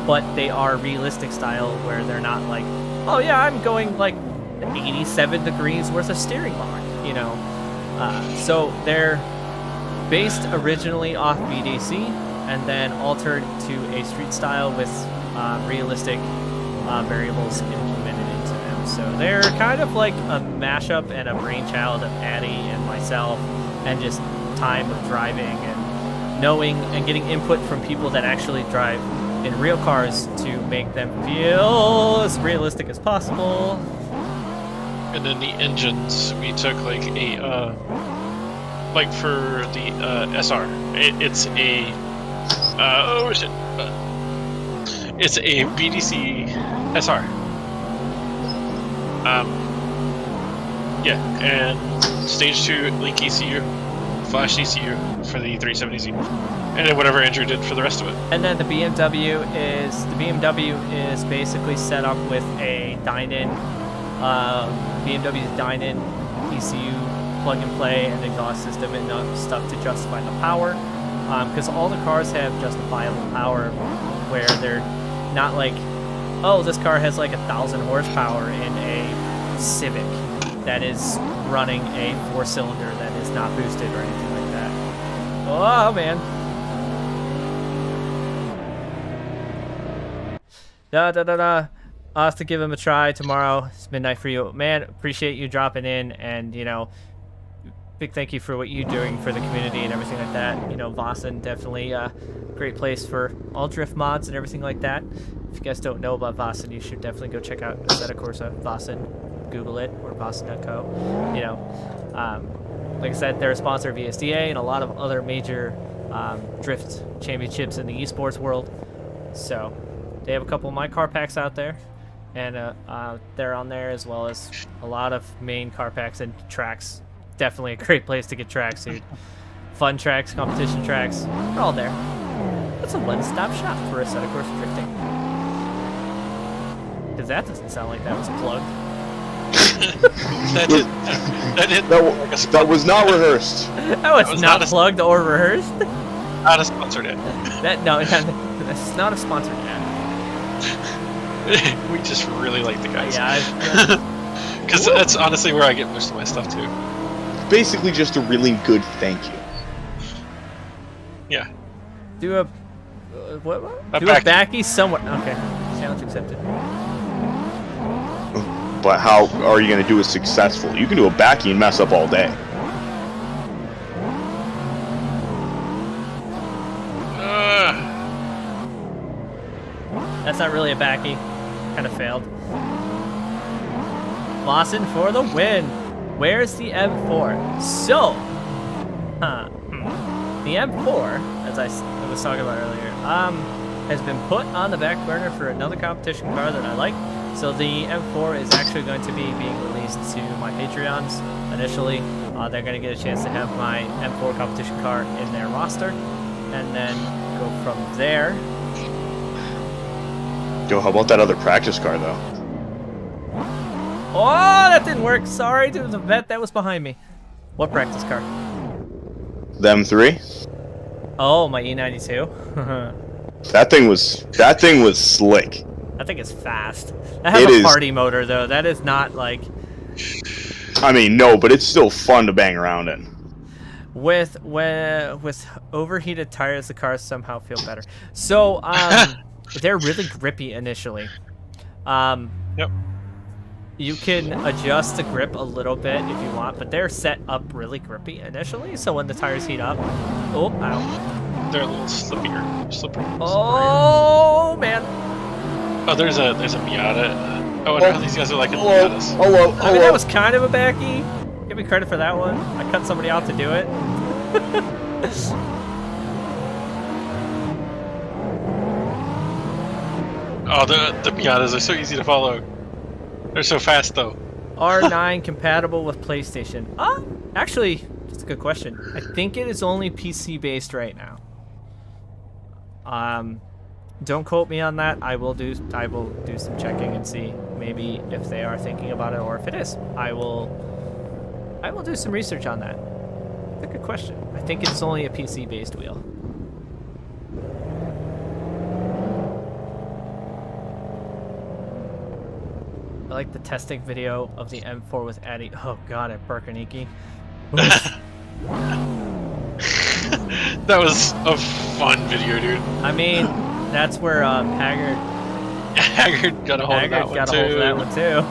but they are realistic style where they're not like, oh yeah, I'm going like 87 degrees worth of steering lock, you know. So they're based originally off VDC and then altered to a street style with realistic variables implemented into them. So they're kind of like a mashup and a brainchild of Addy and myself, and just time of driving and knowing and getting input from people that actually drive in real cars to make them feel as realistic as possible. And then the engines, we took like a like for the SR, it's a it's a BDC SR. Yeah, and stage 2 link ECU, flash ECU for the 370Z, and then whatever Andrew did for the rest of it. And then the BMW is basically set up with a dine-in, BMW's dine-in ECU plug and play and exhaust system and stuff to justify the power, because all the cars have justifiable power where they're not like, oh, this car has like 1,000 horsepower in a Civic that is running a 4-cylinder that is not boosted or anything like that. Oh man. I'll have to give him a try tomorrow. It's midnight for you, man. Appreciate you dropping in, and you know, big thank you for what you're doing for the community and everything like that. You know, Vossen definitely a great place for all drift mods and everything like that. If you guys don't know about Vossen, you should definitely go check out Assetto Corsa Vossen. Google it, or Vossen.co. You know, like I said, they're a sponsor of ESDA and a lot of other major drift championships in the esports world. So they have a couple of my car packs out there, and they're on there, as well as a lot of main car packs and tracks. Definitely a great place to get tracks, dude. Fun tracks, competition tracks, they're all there. It's a one-stop shop for Assetto Corsa drifting. Because that doesn't sound like that was plugged. that was not rehearsed. That was not plugged or rehearsed. Not a sponsored ad. That's not a sponsored ad. We just really like the guys. Yeah. Because that's honestly where I get most of my stuff too. Basically, just a really good thank you. Yeah. Do a what? Do a backy somewhere. Okay. Challenge accepted. But how are you going to do it successful? You can do a backy and mess up all day. That's not really a backy. Kind of failed. Vossen for the win. Where's the M4? So, the M4, as I was talking about earlier, has been put on the back burner for another competition car that I like. So the M4 is actually going to be being released to my Patreons initially. They're going to get a chance to have my M4 competition car in their roster, and then go from there. Yo, how about that other practice car, though? Oh, that didn't work. Sorry to the vet that was behind me. What practice car? Them three. Oh, my E92. That thing was slick. That thing is fast. That has a party motor though. That is not like. I mean, no, but it's still fun to bang around in. With overheated tires, the cars somehow feel better. So they're really grippy initially. Yep. You can adjust the grip a little bit if you want, but they're set up really grippy initially. So when the tires heat up, oh, ow. They're a little slippier. Oh man. Oh, there's a Miata. I wonder how these guys are like in Miatas. Hello. I mean, that was kind of a backy. Give me credit for that one. I cut somebody out to do it. Oh, the Miatas are so easy to follow. They're so fast, though. R9 compatible with PlayStation? Actually, that's a good question. I think it is only PC based right now. Don't quote me on that. I will do some checking and see maybe if they are thinking about it or if it is. I will do some research on that. That's a good question. I think it's only a PC based wheel. I like the testing video of the M4 with Addy. Oh god, at Berkaniki. That was a fun video, dude. I mean, that's where Haggard got a hold of that one too.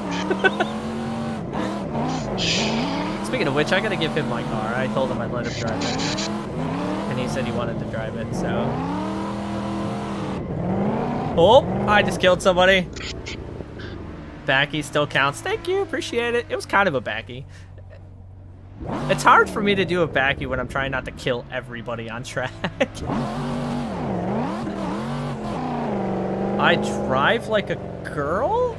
Speaking of which, I gotta give him my car. I told him I'd let him drive it, and he said he wanted to drive it. So, oh, I just killed somebody. Backy still counts. Thank you, appreciate it. It was kind of a backy. It's hard for me to do a backy when I'm trying not to kill everybody on track. I drive like a girl?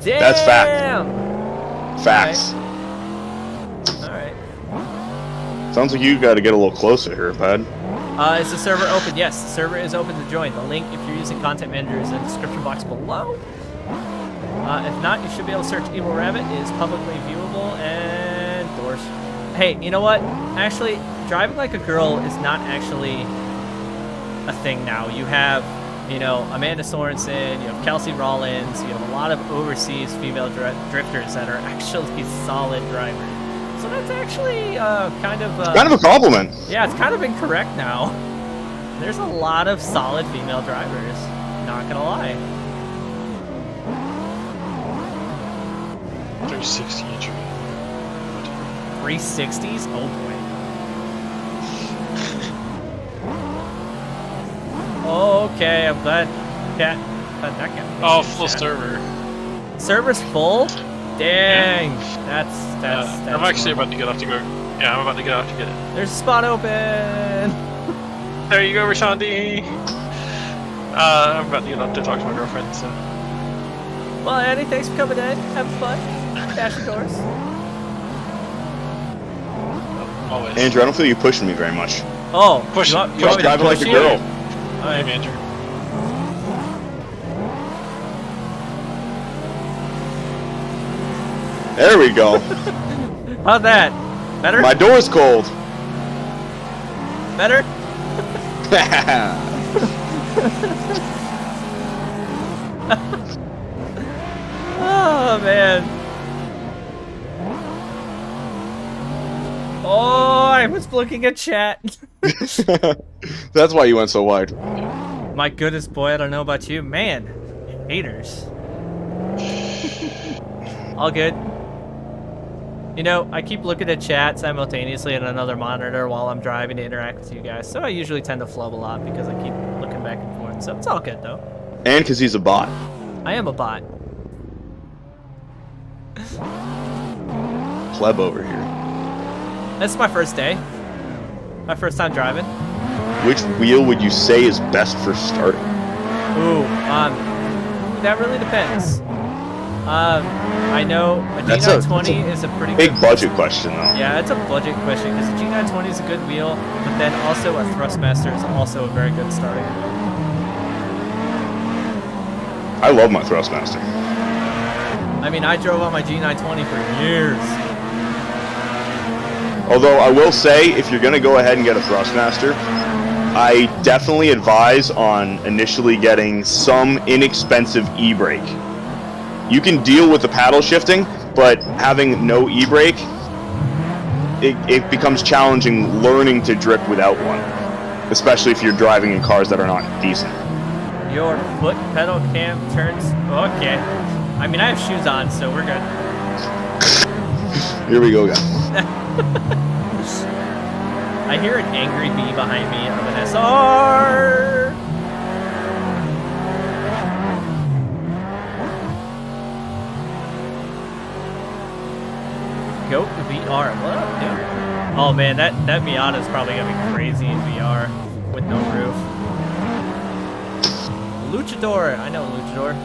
Damn! That's fact. Facts. Alright. Sounds like you gotta get a little closer here, bud. Is the server open? Yes, the server is open to join. The link, if you're using Content Manager, is in the description box below. If not, you should be able to search EvlRabbit. It is publicly viewable and doors. Hey, you know what? Actually, driving like a girl is not actually a thing now. You have, you know, Amanda Sorensen, you have Kelsey Rollins, you have a lot of overseas female drifters that are actually solid drivers. So that's actually kind of a compliment. Yeah, it's kind of incorrect now. There's a lot of solid female drivers. Not gonna lie. 360 inch. 360s? Oh boy. Okay, I'm glad that got me. Oh, full server. Server's full? Dang. Yeah. That's I'm actually about to get off to go. Yeah, I'm about to get off to get it. There's a spot open. There you go, Rashandi. I'm about to get off to talk to my girlfriend, so. Well, Annie, thanks for coming in. Have fun. Dash your doors. Always. Andrew, I don't feel you pushing me very much. Oh, push driving like a girl. Alright, Andrew. There we go. How's that? Better? My door's cold. Better? Oh, man. Oh, I was looking at chat. That's why you went so wide. My goodness, boy, I don't know about you. Man, haters. All good. You know, I keep looking at chat simultaneously on another monitor while I'm driving to interact with you guys, so I usually tend to flub a lot because I keep looking back and forth, so it's all good, though. And because he's a bot. I am a bot. Pleb over here. This is my first day. My first time driving. Which wheel would you say is best for starting? Ooh, that really depends. I know a G920 is a pretty big good budget question, though. Yeah, it's a budget question because the G920 is a good wheel, but then also a Thrustmaster is also a very good starting wheel. I love my Thrustmaster. I mean, I drove on my G920 for years. Although I will say, if you're going to go ahead and get a Thrustmaster, I definitely advise on initially getting some inexpensive e-brake. You can deal with the paddle shifting, but having no e-brake, it becomes challenging learning to drift without one, especially if you're driving in cars that are not decent. Your foot pedal cam turns... Okay. I mean, I have shoes on, so we're good. Here we go again. I hear an angry bee behind me of an SR. Goat VR. What up, dude? Oh man, that Miata is probably gonna be crazy in VR with no roof. Luchador. I know Luchador.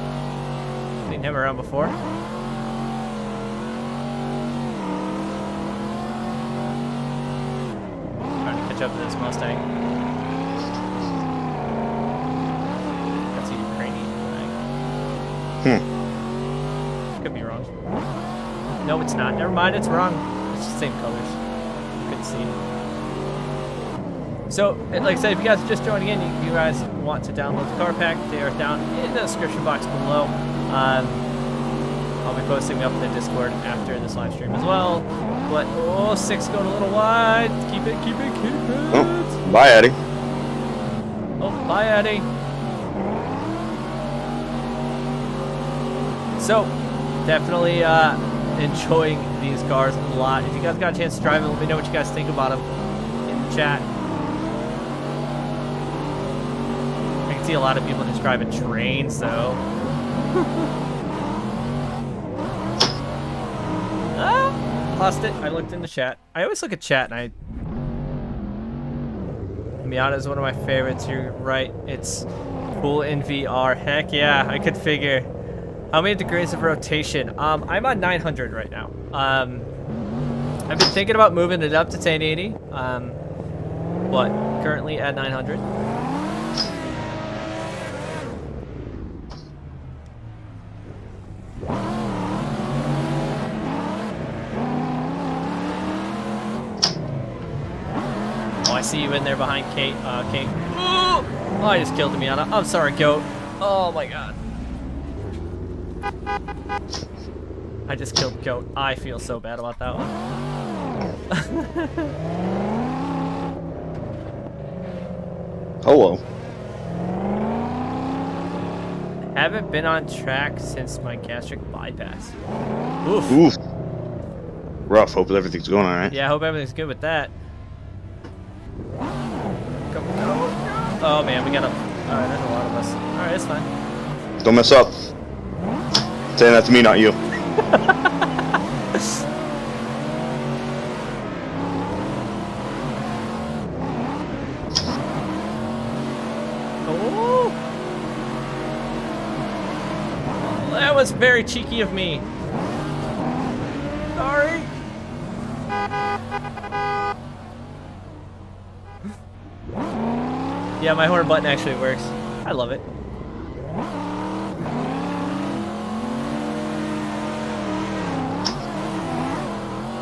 Seen him around before. Up to this Mustang. That's a Ukrainian flag. Could be wrong. No, it's not. Never mind, it's wrong. It's the same colors. You couldn't see. So, like I said, if you guys are just joining in, you guys want to download the car pack, they are down in the description box below. I'll be posting them up in the Discord after this live stream as well. But, oh, 6 going a little wide. Keep it, keep it, keep it. Oh, bye, Eddie. Oh, bye, Eddie. So, definitely enjoying these cars a lot. If you guys got a chance to drive them, let me know what you guys think about them in the chat. I can see a lot of people just driving trains, though. Lost it. I looked in the chat. I always look at chat and Miata is one of my favorites. You're right. It's cool in VR. Heck yeah, I could figure. How many degrees of rotation? I'm on 900 right now. I've been thinking about moving it up to 1080. But currently at 900. I see you in there behind Kate. Kate. Oh, I just killed the Miata. I'm sorry, Goat. Oh my god. I just killed Goat. I feel so bad about that one. Hello. Haven't been on track since my gastric bypass. Oof. Oof. Rough. Hope everything's going all right. Yeah, I hope everything's good with that. Oh man, we got a... Alright, there's a lot of us. Alright, it's fine. Don't mess up. Saying that to me, not you. Oh! That was very cheeky of me. Sorry. Yeah, my horn button actually works. I love it.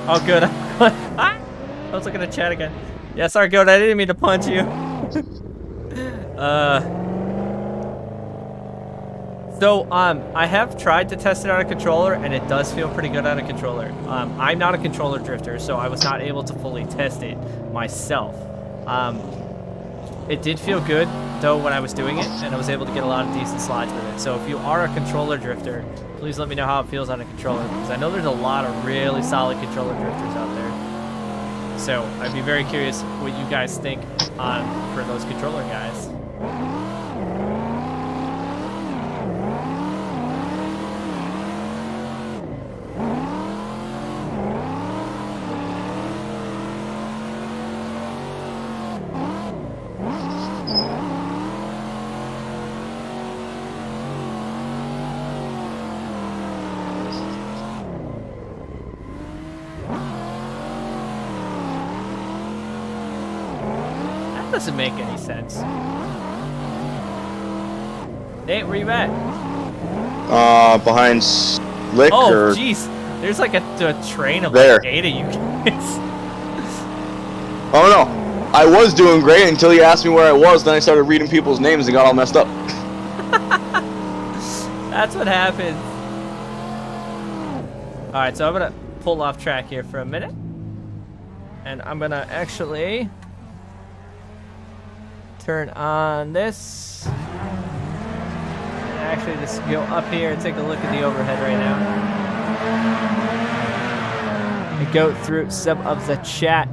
Oh, good. I was looking at chat again. Yeah, sorry, Goat. I didn't mean to punch you. So, I have tried to test it on a controller, and it does feel pretty good on a controller. I'm not a controller drifter, so I was not able to fully test it myself. It did feel good, though, when I was doing it, and I was able to get a lot of decent slides with it. So if you are a controller drifter, please let me know how it feels on a controller, because I know there's a lot of really solid controller drifters out there. So I'd be very curious what you guys think for those controller guys. Doesn't make any sense. Nate, where you at? Behind lick Oh, or jeez. There's like a train of There. like 8 of you guys. oh no, I was doing great until you asked me where I was. Then I started reading people's names and got all messed up. That's what happens. All right, so I'm gonna pull off track here for a minute, and I'm gonna actually turn on this. And actually, just go up here and take a look at the overhead right now, and go through some of the chat.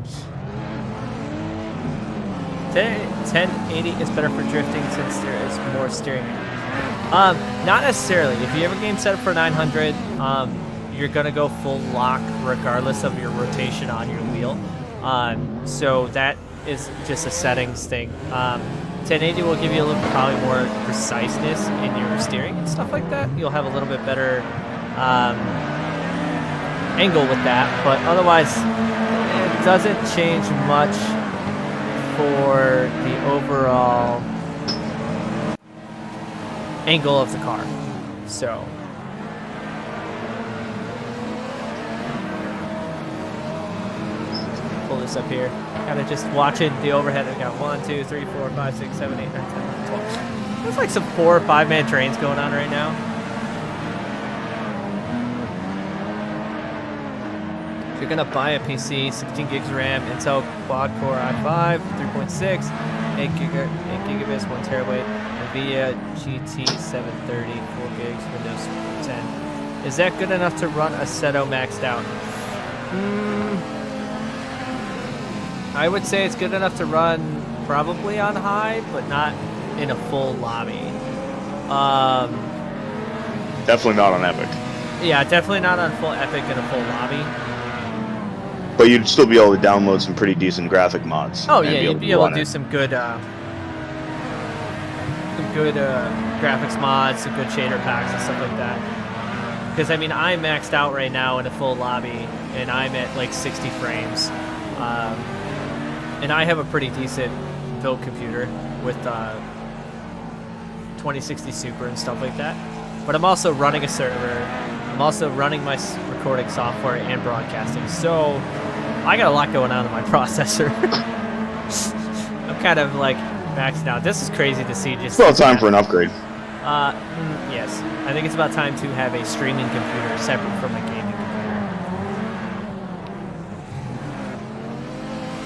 1080 is better for drifting since there is more steering. Not necessarily. If you have a game set up for 900, you're gonna go full lock regardless of your rotation on your wheel. So that is just a settings thing. 1080 will give you a little probably more preciseness in your steering and stuff like that. You'll have a little bit better angle with that, but otherwise it doesn't change much for the overall angle of the car. So pull this up here. Kind of just watching the overhead. I got 1, 2, 3, 4, 5, 6, 7, 8, 9, 10, 12. There's like some 4 or 5 man trains going on right now. If you're gonna buy a PC, 16 gigs RAM, Intel quad core i5, 3.6, 8 gigabits, 1 terabyte, NVIDIA GT 730, 4 gigs, Windows 10. Is that good enough to run Assetto maxed out? I would say it's good enough to run probably on high, but not in a full lobby. Definitely not on Epic. Yeah, definitely not on full Epic in a full lobby. But you'd still be able to download some pretty decent graphic mods. Oh and yeah, you'd be able run to do it. some good graphics mods, some good shader packs and stuff like that. Because I mean, I'm maxed out right now in a full lobby, and I'm at like 60 frames. And I have a pretty decent build computer with 2060 Super and stuff like that. But I'm also running a server. I'm also running my recording software and broadcasting. So I got a lot going on in my processor. I'm kind of like maxed out. This is crazy to see. Just It's about time for an upgrade. Yes. I think it's about time to have a streaming computer separate from a gaming computer.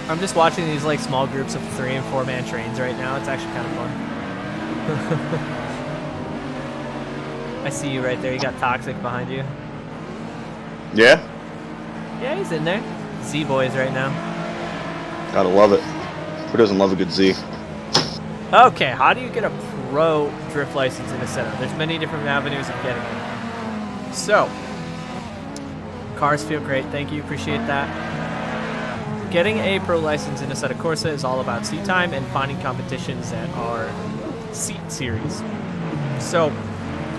I'm just watching these like small groups of 3 and 4 man trains right now. It's actually kind of fun. I see you right there. You got Toxic behind you. Yeah? Yeah, he's in there. Z-Boys right now. Gotta love it. Who doesn't love a good Z? Okay, how do you get a pro drift license in a setup? There's many different avenues of getting it. So, cars feel great. Thank you. Appreciate that. Getting a pro license in Assetto Corsa is all about seat time and finding competitions that are seat series. So,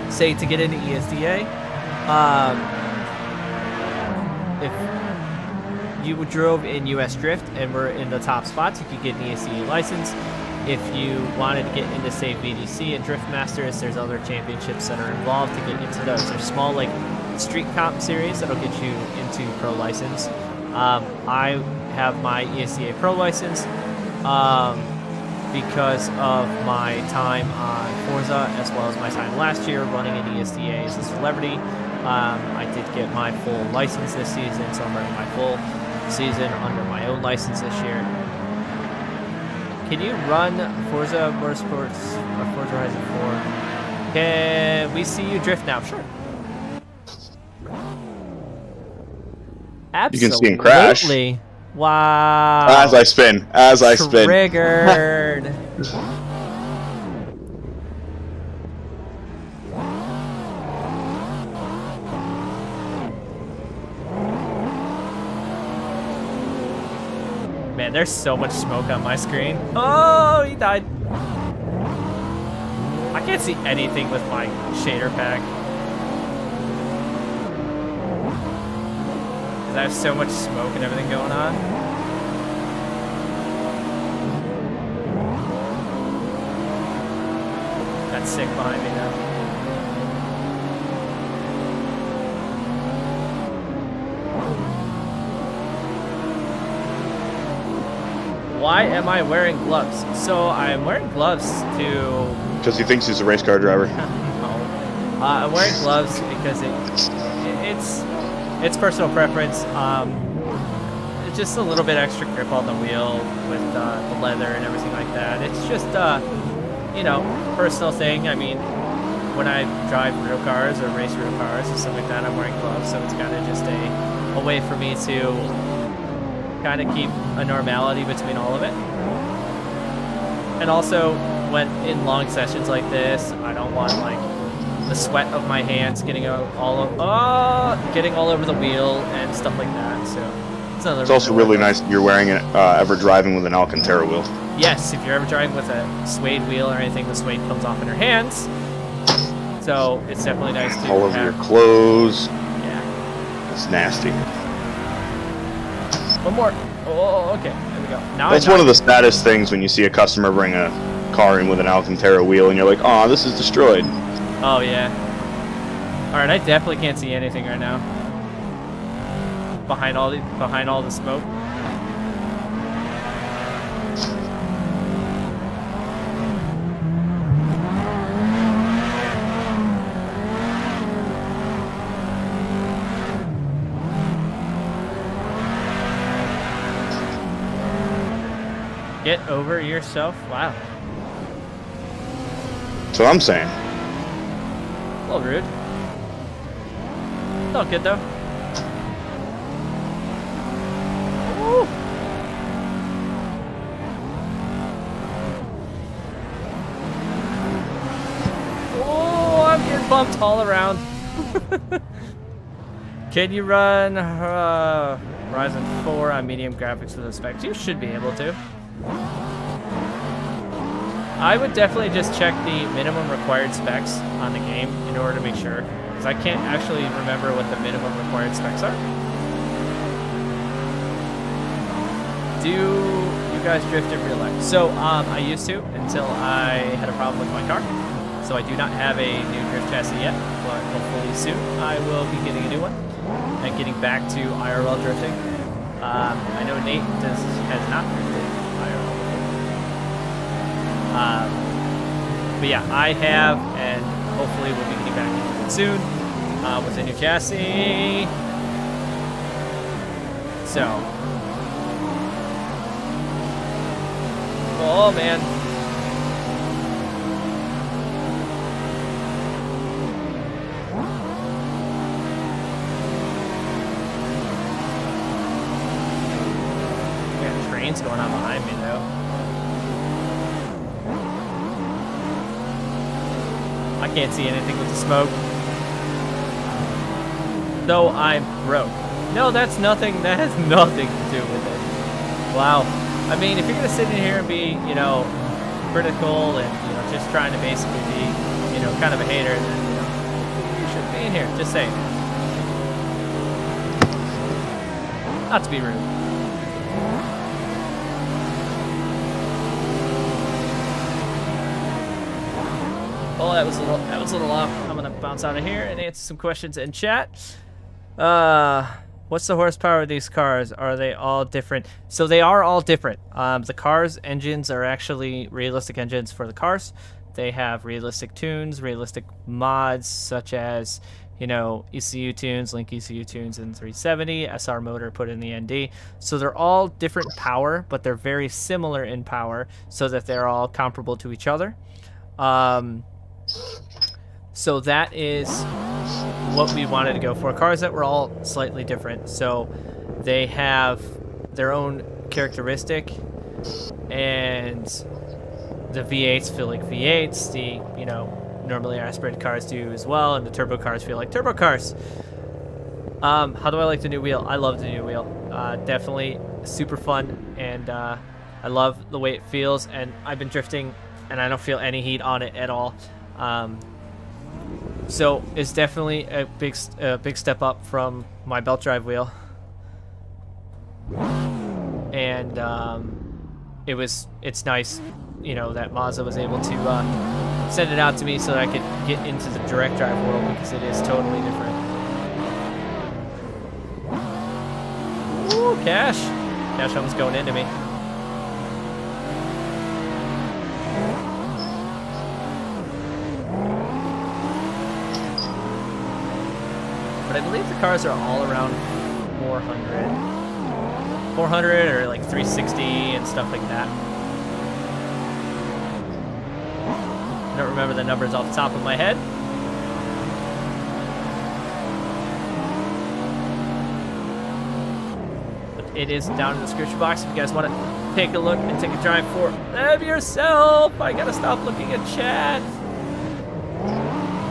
say to get into ESDA, if you drove in US Drift and were in the top spots, you could get an ESDA license. If you wanted to get into, say, VDC and Drift Masters, there's other championships that are involved to get into those. There's small, like, street comp series that'll get you into pro license. I have my ESDA pro license because of my time on Forza as well as my time last year running in ESDA as a celebrity. I did get my full license this season, so I'm running my full season under my own license this year. Can you run Forza Motorsports or Forza Horizon 4? Can we see you drift now? Sure. Absolutely. You can see him crash. Wow. As I spin. Triggered. Man, there's so much smoke on my screen. Oh, he died. I can't see anything with my shader pack. Because I have so much smoke and everything going on. That's sick behind me now. Why am I wearing gloves? So I'm wearing gloves to... Because he thinks he's a race car driver. No. I'm wearing gloves because it's personal preference. It's just a little bit extra grip on the wheel with the leather and everything like that. It's just, you know, personal thing. I mean, when I drive real cars or race real cars and stuff like that, I'm wearing gloves, so it's kind of just a way for me to kind of keep a normality between all of it. And also, when in long sessions like this, I don't want like the sweat of my hands getting all over the wheel and stuff like that. So it's also really nice that you're wearing it ever driving with an Alcantara wheel. Yes, if you're ever driving with a suede wheel or anything, the suede comes off in your hands. So it's definitely nice to all over your clothes. Yeah. It's nasty. One more. Oh, okay. There we go. Now that's one of the saddest things when you see a customer bring a car in with an Alcantara wheel and you're like, "Oh, this is destroyed." Oh yeah. All right, I definitely can't see anything right now. Behind all the smoke. Get over yourself. Wow. That's what I'm saying. A little rude. It's all good though. Woo. Oh, I'm getting bumped all around. Can you run Ryzen 4 on medium graphics with the specs? You should be able to. I would definitely just check the minimum required specs on the game in order to make sure, because I can't actually remember what the minimum required specs are. Do you guys drift in real life? So I used to until I had a problem with my car. So I do not have a new drift chassis yet, but hopefully soon I will be getting a new one and getting back to IRL drifting. I know Nate has not drifted IRL before. But yeah, I have, and hopefully we'll be getting back into it soon with a new chassis. So, oh man. Got trains going on behind me though. I can't see anything with the smoke. Though I'm broke. No, that's nothing. That has nothing to do with it. Wow. I mean, if you're gonna sit in here and be, you know, critical and, you know, just trying to basically be, you know, kind of a hater, then, you know, you shouldn't be in here. Just saying. Not to be rude. Oh, that was a little off. I'm gonna bounce out of here and answer some questions in chat. What's the horsepower of these cars? Are they all different? So they are all different. The cars' engines are actually realistic engines for the cars. They have realistic tunes, realistic mods, such as, you know, ECU tunes, Link ECU tunes in 370, SR motor put in the ND. So they're all different power, but they're very similar in power, so that they're all comparable to each other. So that is what we wanted to go for. Cars that were all slightly different. So they have their own characteristic, and the V8s feel like V8s. The, you know, normally aspirated cars do as well, and the turbo cars feel like turbo cars. How do I like the new wheel? I love the new wheel. Definitely super fun, and I love the way it feels, and I've been drifting and I don't feel any heat on it at all. So it's definitely a big step up from my belt drive wheel, and it's nice, you know, that MOZA was able to send it out to me so that I could get into the direct drive world, because it is totally different. Ooh, cash almost going into me. but I believe the cars are all around 400 or like 360 and stuff like that. I don't remember the numbers off the top of my head. But it is down in the description box if you guys want to take a look and take a drive for them yourself. I gotta stop looking at chat.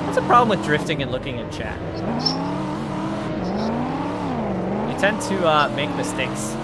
What's the problem with drifting and looking at chat? You tend to make mistakes.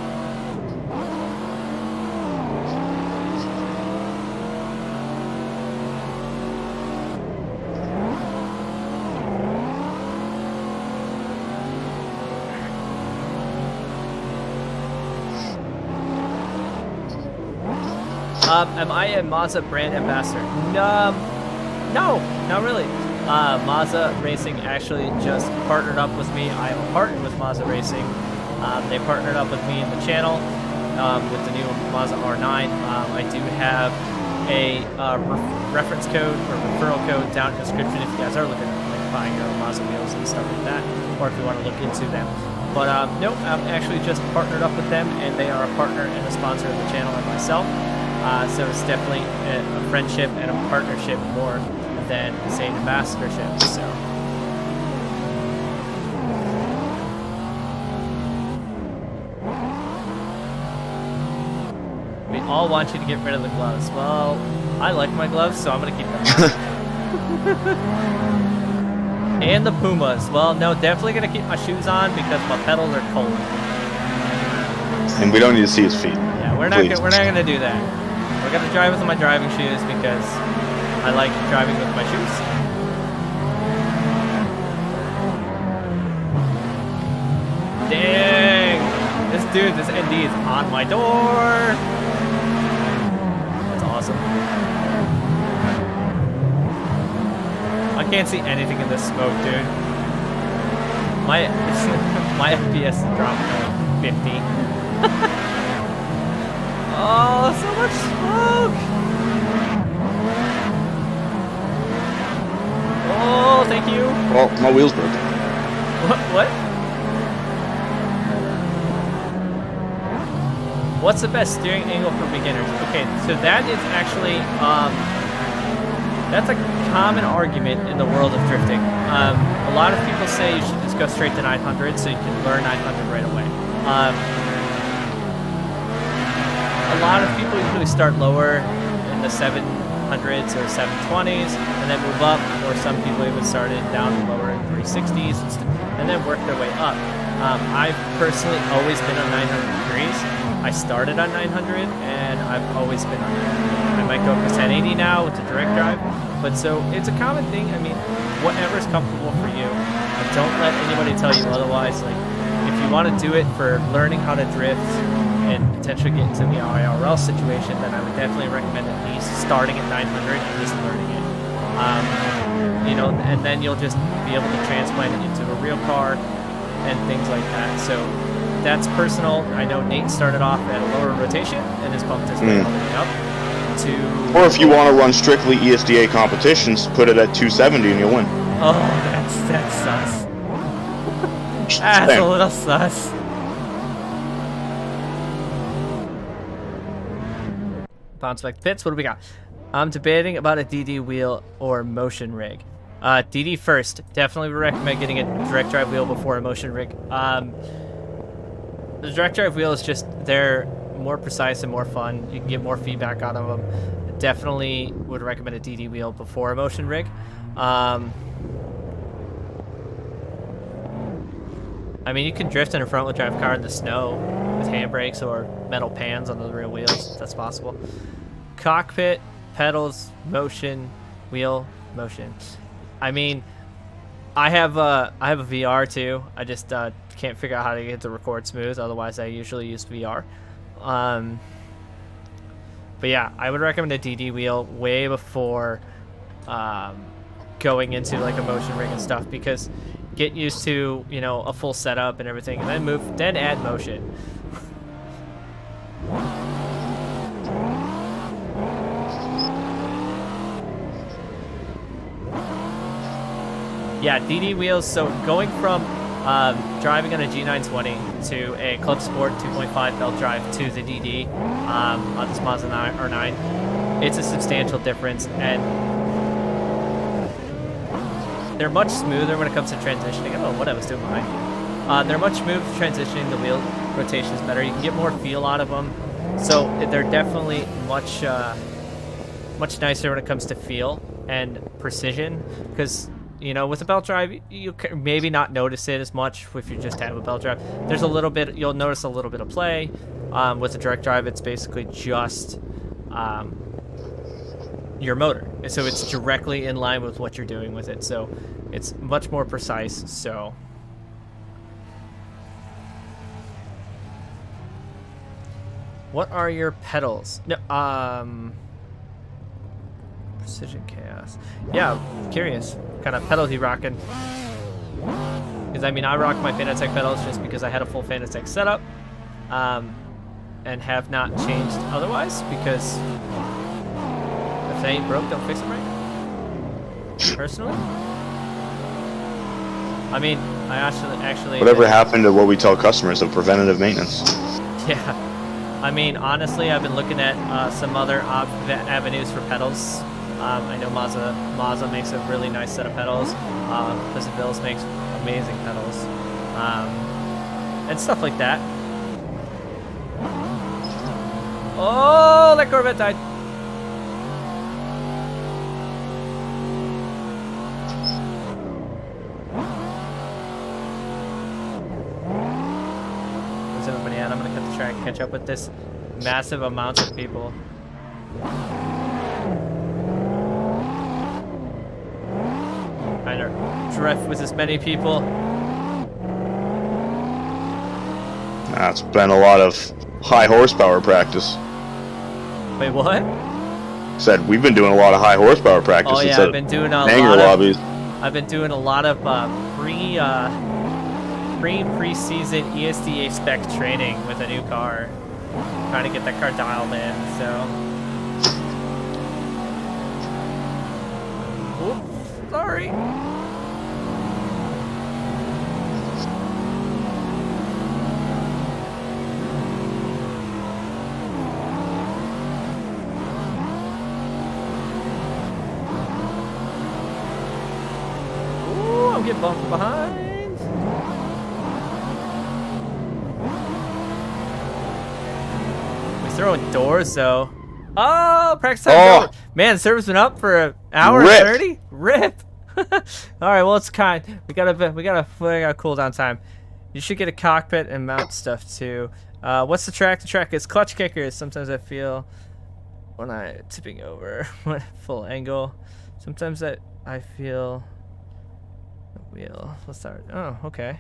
Am I a MOZA brand ambassador? No, not really. MOZA Racing actually just partnered up with me. I am partnered with MOZA Racing. They partnered up with me in the channel with the new MOZA R9. I do have a reference code or referral code down in the description if you guys are looking at like buying your own MOZA wheels and stuff like that, or if you want to look into them. But nope, I'm actually just partnered up with them, and they are a partner and a sponsor of the channel and myself. So it's definitely a friendship and a partnership more than, say, an ambassadorship. So we all want you to get rid of the gloves. Well, I like my gloves, so I'm gonna keep them. And the Pumas. Well, no, definitely gonna keep my shoes on because my pedals are cold. And we don't need to see his feet. Yeah, we're not gonna do that. We're gonna drive with my driving shoes because I like driving with my shoes. Dang! This ND is on my door! That's awesome. I can't see anything in this smoke, dude. My FPS dropped to 50. Oh, so much smoke! Oh, thank you. Well, my wheel's broken. What? What's the best steering angle for beginners? Okay, so that is actually that's a common argument in the world of drifting. A lot of people say you should just go straight to 900 so you can learn 900 right away. A lot of people usually start lower in the 700s or 720s and then move up, or some people even started down lower in 360s and then work their way up. I've personally always been on 900 degrees. I started on 900 and I've always been on 900. I might go up to 1080 now with the direct drive, but so it's a common thing. I mean, whatever's comfortable for you. Don't let anybody tell you otherwise. Like, if you want to do it for learning how to drift and potentially get into the IRL situation, then I would definitely recommend at least starting at 900 and just learning it. You know, and then you'll just be able to transplant it into a real car and things like that. So that's personal. I know Nate started off at a lower rotation and has bumped his way all the way up to... Or if you want to run strictly ESDA competitions, put it at 270 and you'll win. Oh, that's sus. That's a little sus. Bounce back pits. What do we got? I'm debating about a DD wheel or motion rig. DD first. Definitely would recommend getting a direct drive wheel before a motion rig. The direct drive wheel is just, they're more precise and more fun. You can get more feedback out of them. Definitely would recommend a DD wheel before a motion rig. I mean, you can drift in a front-wheel drive car in the snow with handbrakes or metal pans on the rear wheels, if that's possible. Cockpit, pedals, motion, wheel, motion. I mean, I have a VR too. I just can't figure out how to get it to record smooth. Otherwise, I usually use VR. But yeah, I would recommend a DD wheel way before going into like a motion rig and stuff, because get used to, you know, a full setup and everything, and then add motion. Yeah, DD wheels. So going from Driving on a G920 to a Clubsport 2.5 belt drive to the DD on this MOZA R9, it's a substantial difference, and they're much smoother when it comes to transitioning. I don't know what I was doing behind you. They're much smoother transitioning. The wheel rotation is better. You can get more feel out of them. So they're definitely much nicer when it comes to feel and precision. Because, you know, with a belt drive, you can maybe not notice it as much if you just have a belt drive. There's a little bit, you'll notice a little bit of play. With a direct drive, it's basically just your motor. So it's directly in line with what you're doing with it. So it's much more precise. So what are your pedals? No, Precision Chaos. Yeah, curious. What kind of pedals you rocking? Because I mean, I rock my Fanatec pedals just because I had a full Fanatec setup, and have not changed otherwise, because if they ain't broke, don't fix them right. Personally, I mean, I actually. Whatever happened to what we tell customers of preventative maintenance? Yeah. I mean, honestly, I've been looking at some other avenues for pedals. I know MOZA makes a really nice set of pedals. Compatibility makes amazing pedals, and stuff like that. Oh, that Corvette died. Where's everybody at? I'm gonna cut the track and catch up with this massive amount of people. Trying to drift with as many people. It's been a lot of high horsepower practice. Wait, what? Said we've been doing a lot of high horsepower practice. Oh yeah, I've been doing a hangar lot lobbies. I've been doing a lot of preseason ESDA spec training with a new car, trying to get that car dialed in. So, oops, sorry. Get bumped from behind. We're throwing doors though. Oh, practice time. Oh. Man, server's been up for an hour and 30. Rip. All right, well it's kind. We got a cool down time. You should get a cockpit and mount stuff too. What's the track? The track is clutch kickers. Sometimes I feel when I'm tipping over full angle. Sometimes I feel. Wheel. Let's start. Oh, okay.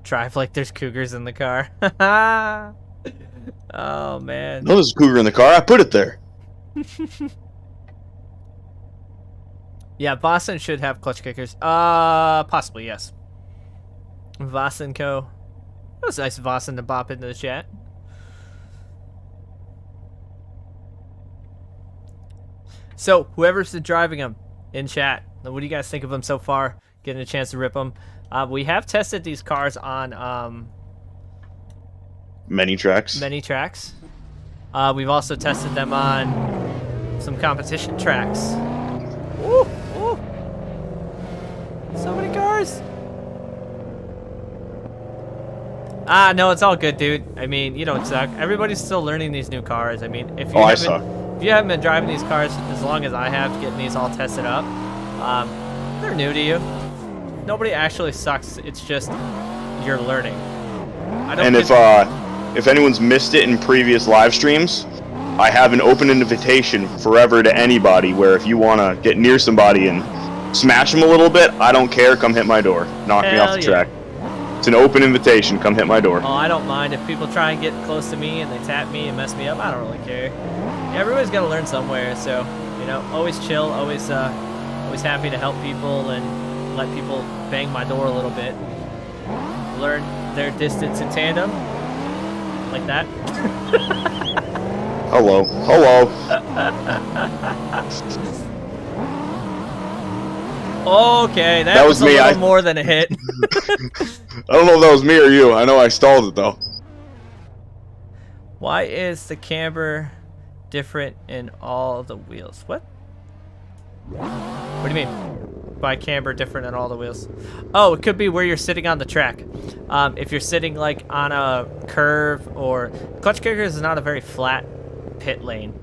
Drive like there's cougars in the car. Oh man. No, there's a cougar in the car. I put it there. Yeah, Boston should have clutch kickers. Possibly yes. Vossen Co. It was nice of Vossen to bop into the chat. So, whoever's driving them in chat, what do you guys think of them so far? Getting a chance to rip them. We have tested these cars on many tracks. We've also tested them on some competition tracks. Woo, woo. So many cars. No, it's all good, dude. I mean, you don't suck. Everybody's still learning these new cars. I mean, if you I suck. If you haven't been driving these cars as long as I have, getting these all tested up, they're new to you. Nobody actually sucks. It's just you're learning. And if anyone's missed it in previous live streams, I have an open invitation forever to anybody where if you want to get near somebody and smash them a little bit, I don't care. Come hit my door. Knock me off the track. It's an open invitation. Come hit my door. Oh, I don't mind. If people try and get close to me and they tap me and mess me up, I don't really care. Yeah, everybody's got to learn somewhere, so, you know, always chill, always happy to help people and let people bang my door a little bit. Learn their distance in tandem, like that. Hello. Hello. Okay, that was a me. little more than a hit. I don't know if that was me or you. I know I stalled it though. Why is the camber different in all the wheels? What? What do you mean by camber different in all the wheels? Oh, it could be where you're sitting on the track. If you're sitting like on a curve, or clutch kicker is not a very flat pit lane.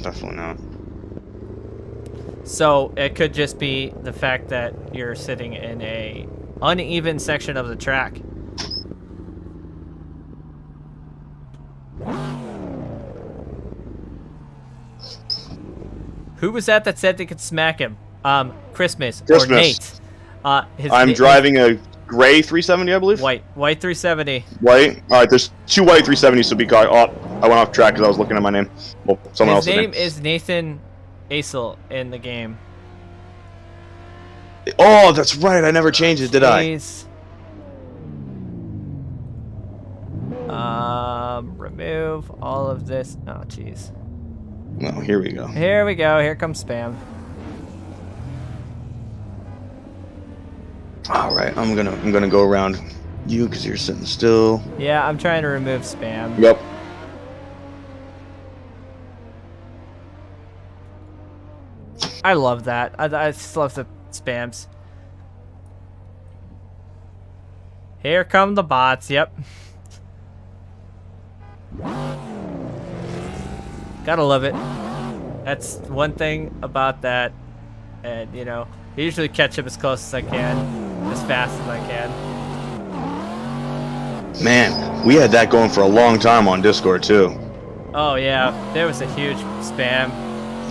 Definitely not. So it could just be the fact that you're sitting in a uneven section of the track. Who was that said they could smack him? Christmas. Or Nate. I'm driving a gray 370, I believe. White 370. White. All right, there's two white 370s, so be quiet. Oh, I went off track because I was looking at my name. Well, someone else's name. His name is Nathan Asel in the game. Oh, that's right. I never changed it, did I? Remove all of this. Oh, jeez. No, here we go. Here we go. Here comes spam. All right, I'm gonna go around you because you're sitting still. Yeah, I'm trying to remove spam. Yep. I love that. I just love the spams. Here come the bots. Yep. Gotta love it. That's one thing about that. And, you know, I usually catch up as close as I can, as fast as I can. Man, we had that going for a long time on Discord, too. Oh, yeah. There was a huge spam.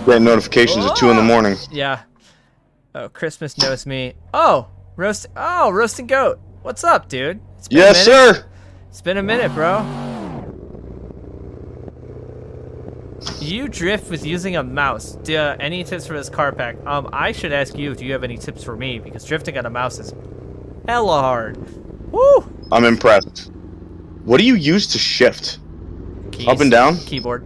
Getting notifications at 2 in the morning. Yeah. Oh, Christmas knows me. Oh, Roasting Goat. What's up, dude? Yes, sir. It's been a minute, bro. You drift with using a mouse. Any tips for this car pack? I should ask you if you have any tips for me, because drifting on a mouse is hella hard. Woo! I'm impressed. What do you use to shift? Keys. Up and down? Keyboard.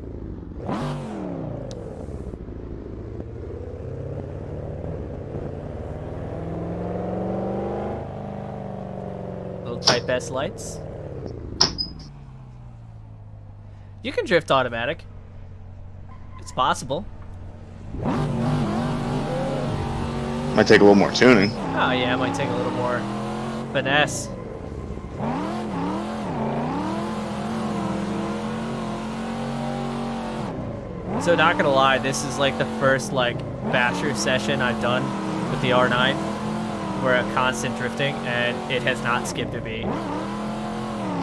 Little Type S lights. You can drift automatic. It's possible. Might take a little more tuning. Oh yeah, it might take a little more finesse. So not gonna lie, this is like the first like basher session I've done with the R9. We're at constant drifting and it has not skipped a beat.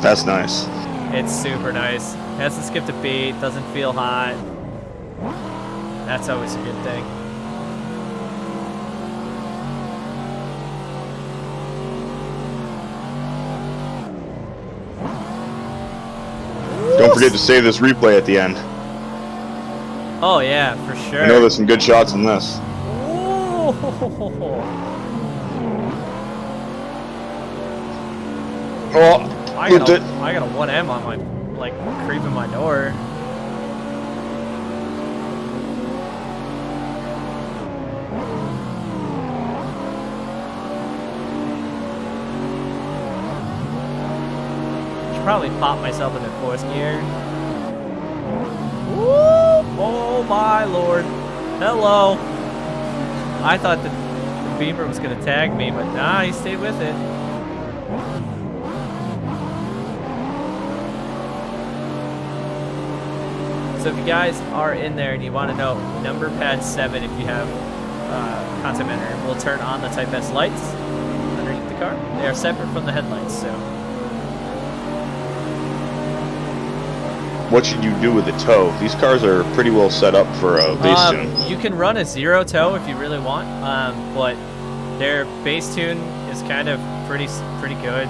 That's nice. It's super nice. It hasn't skipped a beat, doesn't feel hot. That's always a good thing. Don't forget to save this replay at the end. Oh yeah, for sure. I know there's some good shots in this. Oh, I got a 1M on my, like, creeping my door. Should probably pop myself into fourth gear. Woo! Oh my lord. Hello. I thought the Beamer was gonna tag me, but nah, he stayed with it. So if you guys are in there and you want to know, number pad 7, if you have content manager, will turn on the Type S lights underneath the car. They are separate from the headlights, so. what should you do with the toe? These cars are pretty well set up for a base tune. You can run a 0 toe if you really want, but their base tune is kind of pretty good.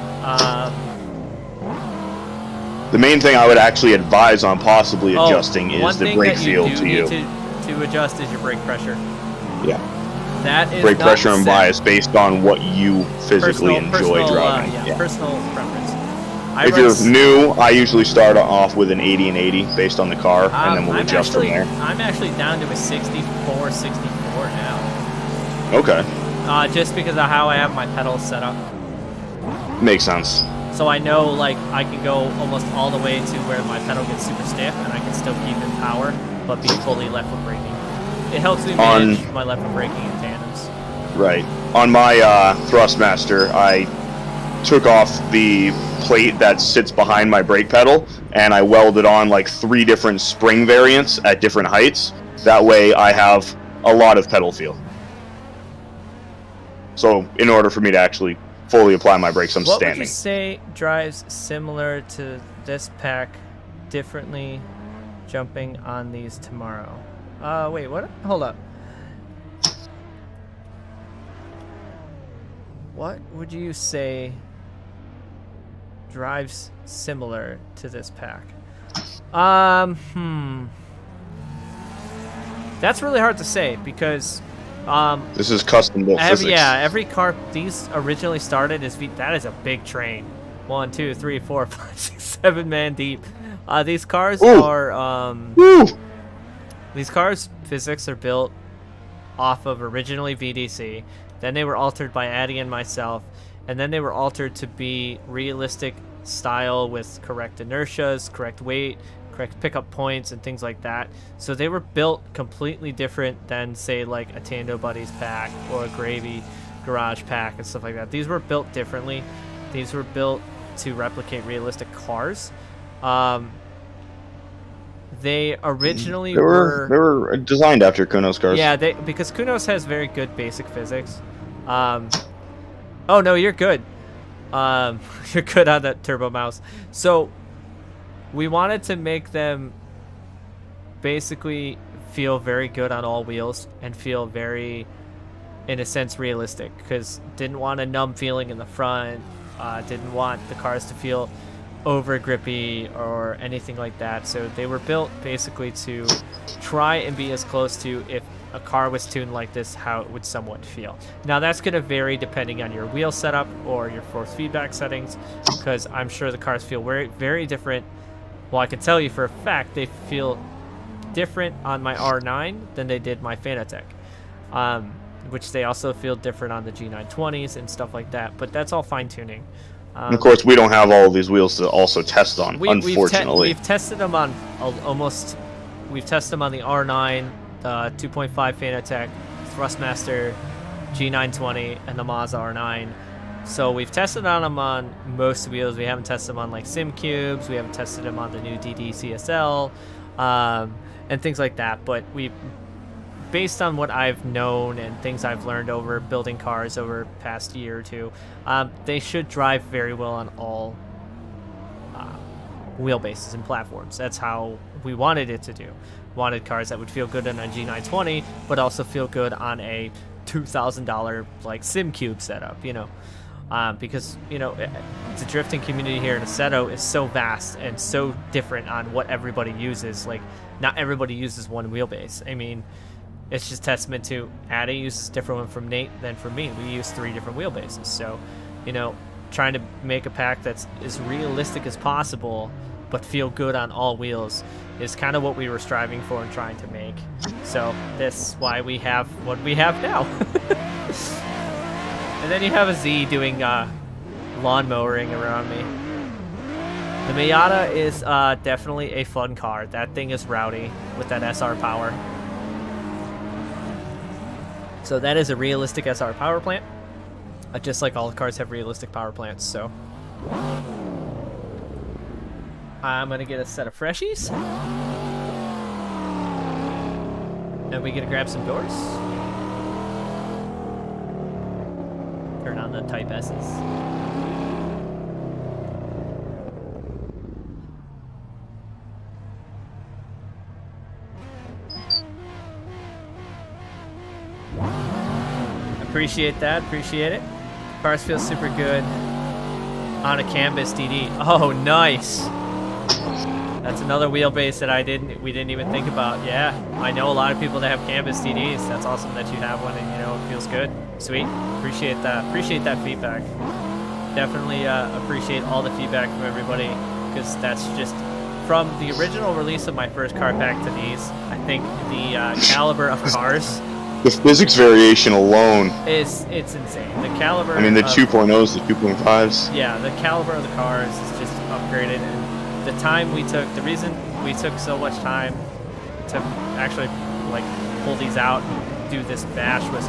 The main thing I would actually advise on possibly adjusting is the brake feel to you. To adjust is your brake pressure. Yeah. That is brake pressure and bias based on what you physically enjoy driving. Personal preference. If you're new, I usually start off with an 80 and 80 based on the car, and then we'll adjust from there. I'm actually down to a 64, 64 now. Okay. Just because of how I have my pedals set up. Makes sense. So I know, like, I can go almost all the way to where my pedal gets super stiff, and I can still keep in power, but be fully left foot braking. It helps me manage my left foot braking in tandems. Right. On my Thrustmaster, I took off the plate that sits behind my brake pedal, and I welded on like 3 different spring variants at different heights. That way I have a lot of pedal feel. So in order for me to actually fully apply my brakes, I'm standing. What would you say drives similar to this pack, differently jumping on these tomorrow? Wait, what? Hold up. What would you say drives similar to this pack? That's really hard to say because this is custom built physics. Yeah, every car these originally started is that is a big train. 1, 2, 3, 4, 5, 6, 7 man deep. These cars are these cars physics are built off of originally VDC. Then they were altered by Addy and myself, and then they were altered to be realistic style with correct inertias, correct weight, correct pickup points, and things like that. So they were built completely different than, say, like a Tando Buddies pack or a Gravy Garage pack and stuff like that. These were built differently. These were built to replicate realistic cars. They originally they were designed after Kuno's cars. Yeah, because Kuno's has very good basic physics. Oh no, you're good. You're good on that turbo mouse. So we wanted to make them basically feel very good on all wheels and feel very, in a sense, realistic. Because didn't want a numb feeling in the front. Didn't want the cars to feel over grippy or anything like that. So they were built basically to try and be as close to, if a car was tuned like this, how it would somewhat feel. Now that's going to vary depending on your wheel setup or your force feedback settings, because I'm sure the cars feel very, very different. Well, I can tell you for a fact they feel different on my R9 than they did my Fanatec, which they also feel different on the G920s and stuff like that, but that's all fine tuning. And of course, we don't have all of these wheels to also test on, unfortunately. We've tested them on we've tested them on the R9, the 2.5 Fanatec, Thrustmaster, G920, and the MOZA R9. So we've tested on them on most wheels. We haven't tested them on like Sim Cubes. We haven't tested them on the new DD CSL, and things like that. But based on what I've known and things I've learned over building cars over the past year or two, they should drive very well on all wheelbases and platforms. That's how we wanted it to do. Wanted cars that would feel good on a G920, but also feel good on a $2,000 like SimCube setup, you know. Because, you know, the drifting community here in Assetto is so vast and so different on what everybody uses. Like, not everybody uses one wheelbase. I mean, it's just testament to Addy uses a different one from Nate than from me. We use 3 different wheelbases. So, you know, trying to make a pack that's as realistic as possible but feel good on all wheels is kind of what we were striving for and trying to make. So that's why we have what we have now. And then you have a Z doing lawn mowing around me. The Miata is definitely a fun car. That thing is rowdy with that SR power. So that is a realistic SR power plant. Just like all the cars have realistic power plants, so. I'm gonna get a set of freshies. And we gonna grab some doors. Turn on the Type S's. Appreciate that, appreciate it. Cars feel super good on a canvas DD. Oh, nice. That's another wheelbase that we didn't even think about. Yeah, I know a lot of people that have canvas DDs. That's awesome that you have one and, you know, it feels good. Sweet. Appreciate that. Appreciate that feedback. definitely appreciate all the feedback from everybody, because that's just from the original release of my first car pack to these. I think the caliber of cars, The physics variation alone. it's insane. The caliber. I mean, the of, 2.0s, the 2.5s. Yeah, the caliber of the cars is just upgraded, and the time we took. The reason we took so much time to actually like pull these out and do this bash was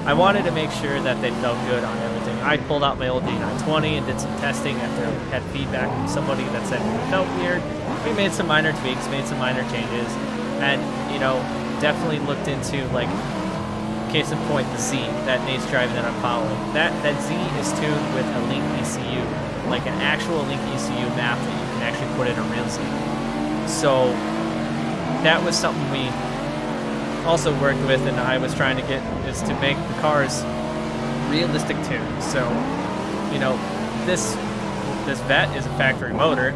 I wanted to make sure that they felt good on everything. I pulled out my old D920 and did some testing after I had feedback from somebody that said it felt weird. We made some minor tweaks, made some minor changes, and you know, definitely looked into, like, case in point, the Z that Nate's driving that I'm following. That Z is tuned with a Link ECU, like an actual Link ECU map that you can actually put in a Realism. So that was something we also worked with, and I was trying to get, is to make the cars realistic tunes. So, you know, this vet is a factory motor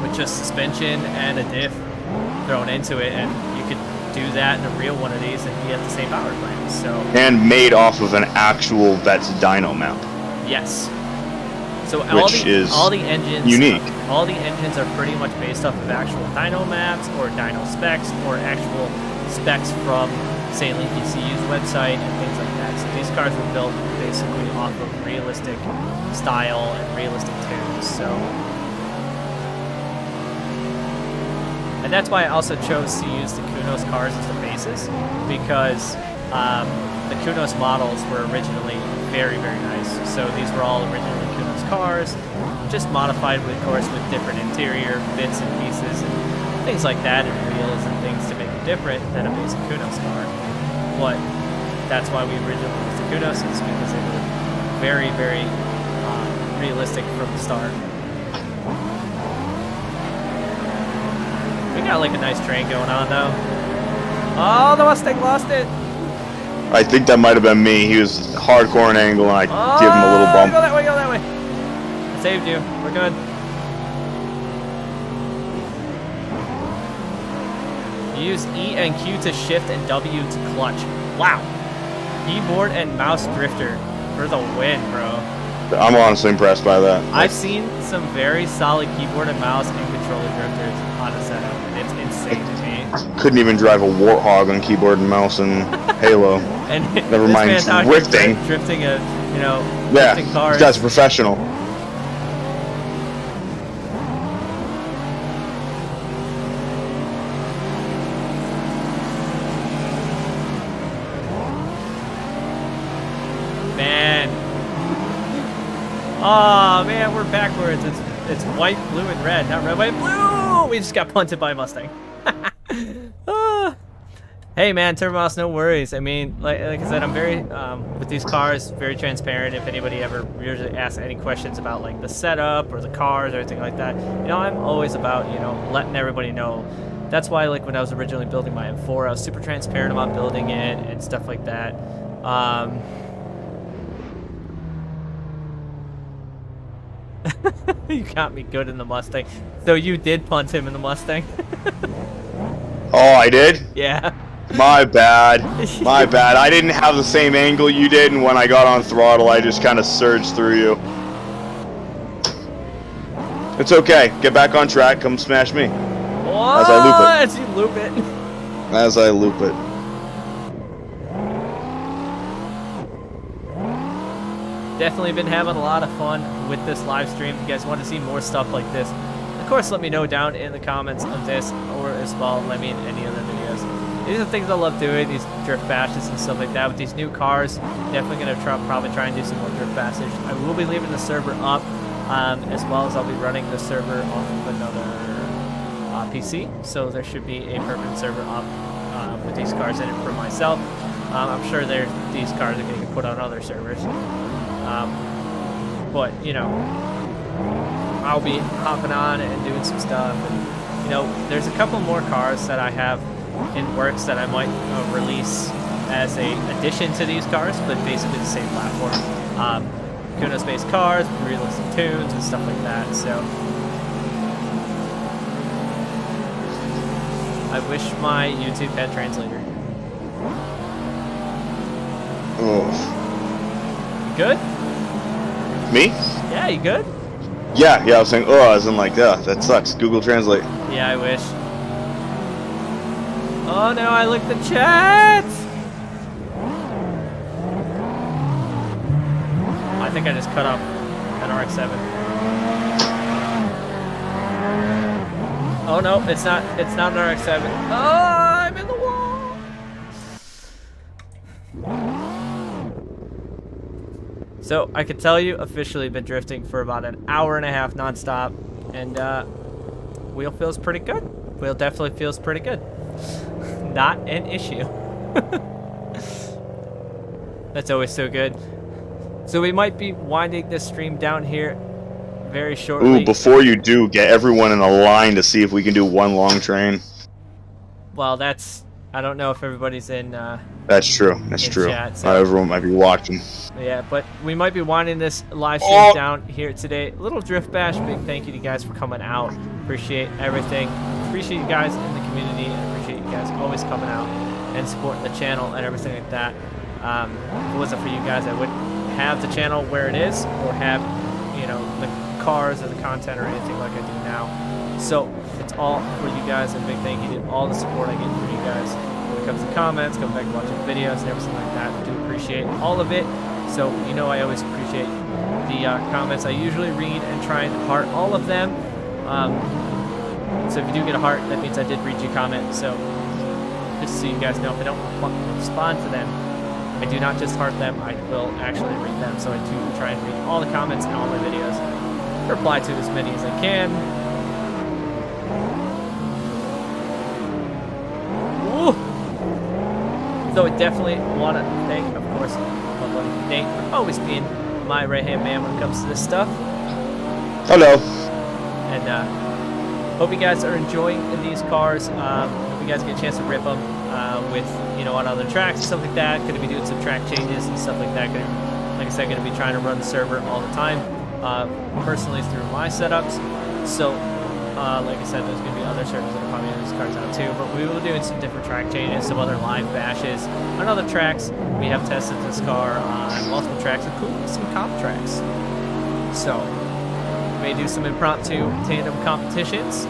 with just suspension and a diff thrown into it, and you could do that in a real one of these and be at the same power plant. So, And made off of an actual VET's dyno map. yes. So Which all the engines unique. All the engines are pretty much based off of actual dyno maps or dyno specs or actual specs from, say, Link ECU's website and things like that. So these cars were built basically off of realistic style and realistic tunes. So, and that's why I also chose to use the Kunos cars as the basis, because the Kunos models were originally very, very nice. So these were all originally Kunos cars, just modified, of course, with different interior bits and pieces and things like that, and wheels and things to make it different than a basic Kunos car. But that's why we originally used the Kunos, is because they were very, very realistic from the start. We got like a nice train going on though. Oh, the Mustang lost it. I think that might have been me. He was hardcore an angle, and I give him a little bump. Go that way, go that way. I saved you. We're good. You use E and Q to shift and W to clutch. Wow. Keyboard and mouse drifter for the win, bro. I'm honestly impressed by that. I've seen some very solid keyboard and mouse and controller drifters on a setup, and it's insane to me. Couldn't even drive a Warthog on keyboard and mouse in Halo. And Never this mind man's out here drifting. drifting a, you know, Yeah, drifting cars. that's professional. Man. Oh man, we're backwards. It's white, blue, and red, not red, white, blue. We just got punted by a Mustang. Ah. Hey man, Turbo Mouse, no worries. I mean, like I said, I'm very with these cars, very transparent. If anybody ever usually asks any questions about like the setup or the cars or anything like that, you know, I'm always about, you know, letting everybody know. That's why, like, when I was originally building my M4, I was super transparent about building it and stuff like that. You got me good in the Mustang. So you did punt him in the Mustang? Oh, I did? Yeah. My bad. My bad. I didn't have the same angle you did, and when I got on throttle, I just kind of surged through you. It's okay. Get back on track. Come smash me. What? As I loop it. As you loop it. As I loop it. Definitely been having a lot of fun with this live stream. If you guys want to see more stuff like this, of course, let me know down in the comments of this, or as well, let me in any other videos. These are things I love doing, these drift bashes and stuff like that. With these new cars, definitely going to probably try and do some more drift bashes. I will be leaving the server up, as well as I'll be running the server off of another PC. So there should be a permanent server up with these cars in it for myself. I'm sure these cars are going to get put on other servers. But, you know, I'll be hopping on and doing some stuff. And, you know, there's a couple more cars that I have in works that I might release as a addition to these cars, but basically the same platform. Kunos-based cars, realistic tunes, and stuff like that. So I wish my YouTube had translator. Oh. Good? Me? Yeah, you good? Yeah, I was saying, oh, I was in like, that sucks. Google Translate. Yeah, I wish. Oh no, I licked the chat! I think I just cut off NRX7. Oh no, it's not NRX7. Oh, I'm in the wall! So, I can tell you, officially been drifting for about an hour and a half nonstop, and wheel feels pretty good. Wheel definitely feels pretty good. Not an issue. That's always so good. So we might be winding this stream down here very shortly. Ooh, before you do, get everyone in a line to see if we can do one long train. Well, I don't know if everybody's in. That's true. That's true. Chat, so. Not everyone might be watching. Yeah, but we might be winding this live stream down here today. Little Drift Bash. Big thank you to you guys for coming out. Appreciate everything. Appreciate you guys in the community, and appreciate you guys always coming out and supporting the channel and everything like that. If it wasn't for you guys, I wouldn't have the channel where it is, or have, you know, the cars or the content or anything like I do now. So it's all for you guys, and big thank you to all the support I get from you guys when it comes to comments, coming back and watching videos and everything like that. I do appreciate all of it. So you know I always appreciate the comments. I usually read and try and heart all of them. So if you do get a heart, that means I did read your comment. So just so you guys know, if I don't respond to them, I do not just heart them, I will actually read them. So I do try and read all the comments in all my videos, reply to as many as I can. Woo! So I definitely want to thank, of course, my buddy Nate for always being my right-hand man when it comes to this stuff. Hello. And hope you guys are enjoying these cars. Hope you guys get a chance to rip them with, you know, on other tracks and stuff like that. Going to be doing some track changes and stuff like that. Like I said, going to be trying to run the server all the time, personally through my setups. So, like I said, there's going to be other servers that are probably on these cars out too. But we will be doing some different track changes, some other live bashes on other tracks. We have tested this car on multiple tracks, including some comp tracks. So, we may do some impromptu tandem competitions.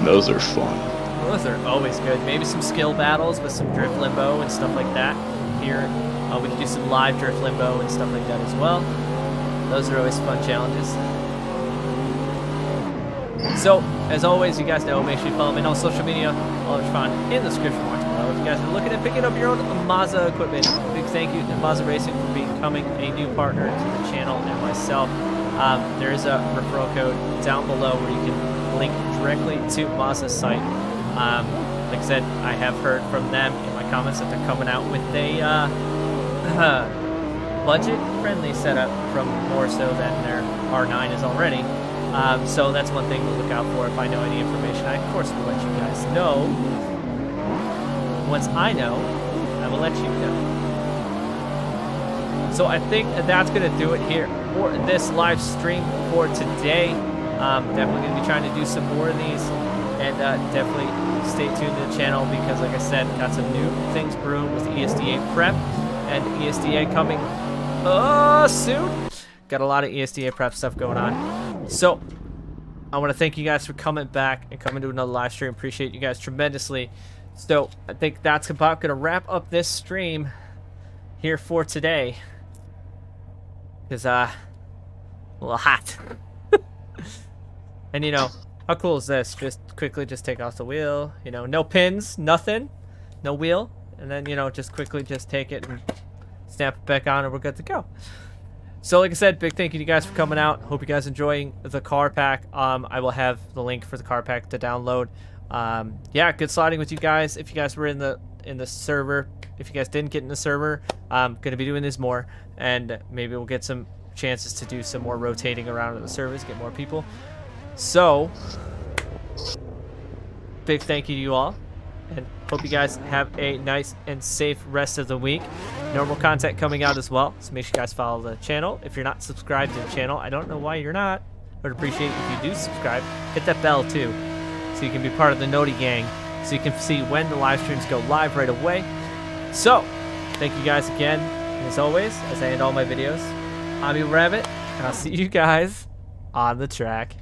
Those are fun. Those are always good. Maybe some skill battles with some drift limbo and stuff like that. Here, we can do some live drift limbo and stuff like that as well. Those are always fun challenges. So, as always, you guys know, make sure you follow me on social media. All is found in the description box below. If you guys are looking at picking up your own MOZA equipment, big thank you to MOZA Racing for becoming a new partner to the channel and myself. There is a referral code down below where you can link directly to MOZA's site. Like I said, I have heard from them in my comments that they're coming out with a budget-friendly setup from more so than their R9 is already. So that's one thing to look out for. If I know any information, I of course will let you guys know. Once I know, I will let you know. So I think that's going to do it here for this live stream for today. Definitely going to be trying to do some more of these, and definitely stay tuned to the channel because, like I said, got some new things brewing with ESDA prep and ESDA coming soon. Got a lot of ESDA prep stuff going on. So I want to thank you guys for coming back and coming to another live stream. Appreciate you guys tremendously. So I think that's about going to wrap up this stream here for today. Because a little hot. And you know, how cool is this? Just quickly just take off the wheel, you know, no pins, nothing, no wheel, and then, you know, just quickly just take it and snap it back on and we're good to go. So like I said, big thank you to you guys for coming out. Hope you guys enjoying the car pack. I will have the link for the car pack to download. Yeah, good sliding with you guys. If you guys were in the server, if you guys didn't get in the server, I'm gonna be doing this more, and maybe we'll get some chances to do some more rotating around in the servers, get more people. So big thank you to you all, and hope you guys have a nice and safe rest of the week. Normal content coming out as well, so make sure you guys follow the channel. If you're not subscribed to the channel, I don't know why you're not. I would appreciate if you do subscribe. Hit that bell too, so you can be part of the Noti gang, so you can see when the live streams go live right away. So thank you guys again, and as always, as I end all my videos, I'm EvlRabbit, and I'll see you guys on the track.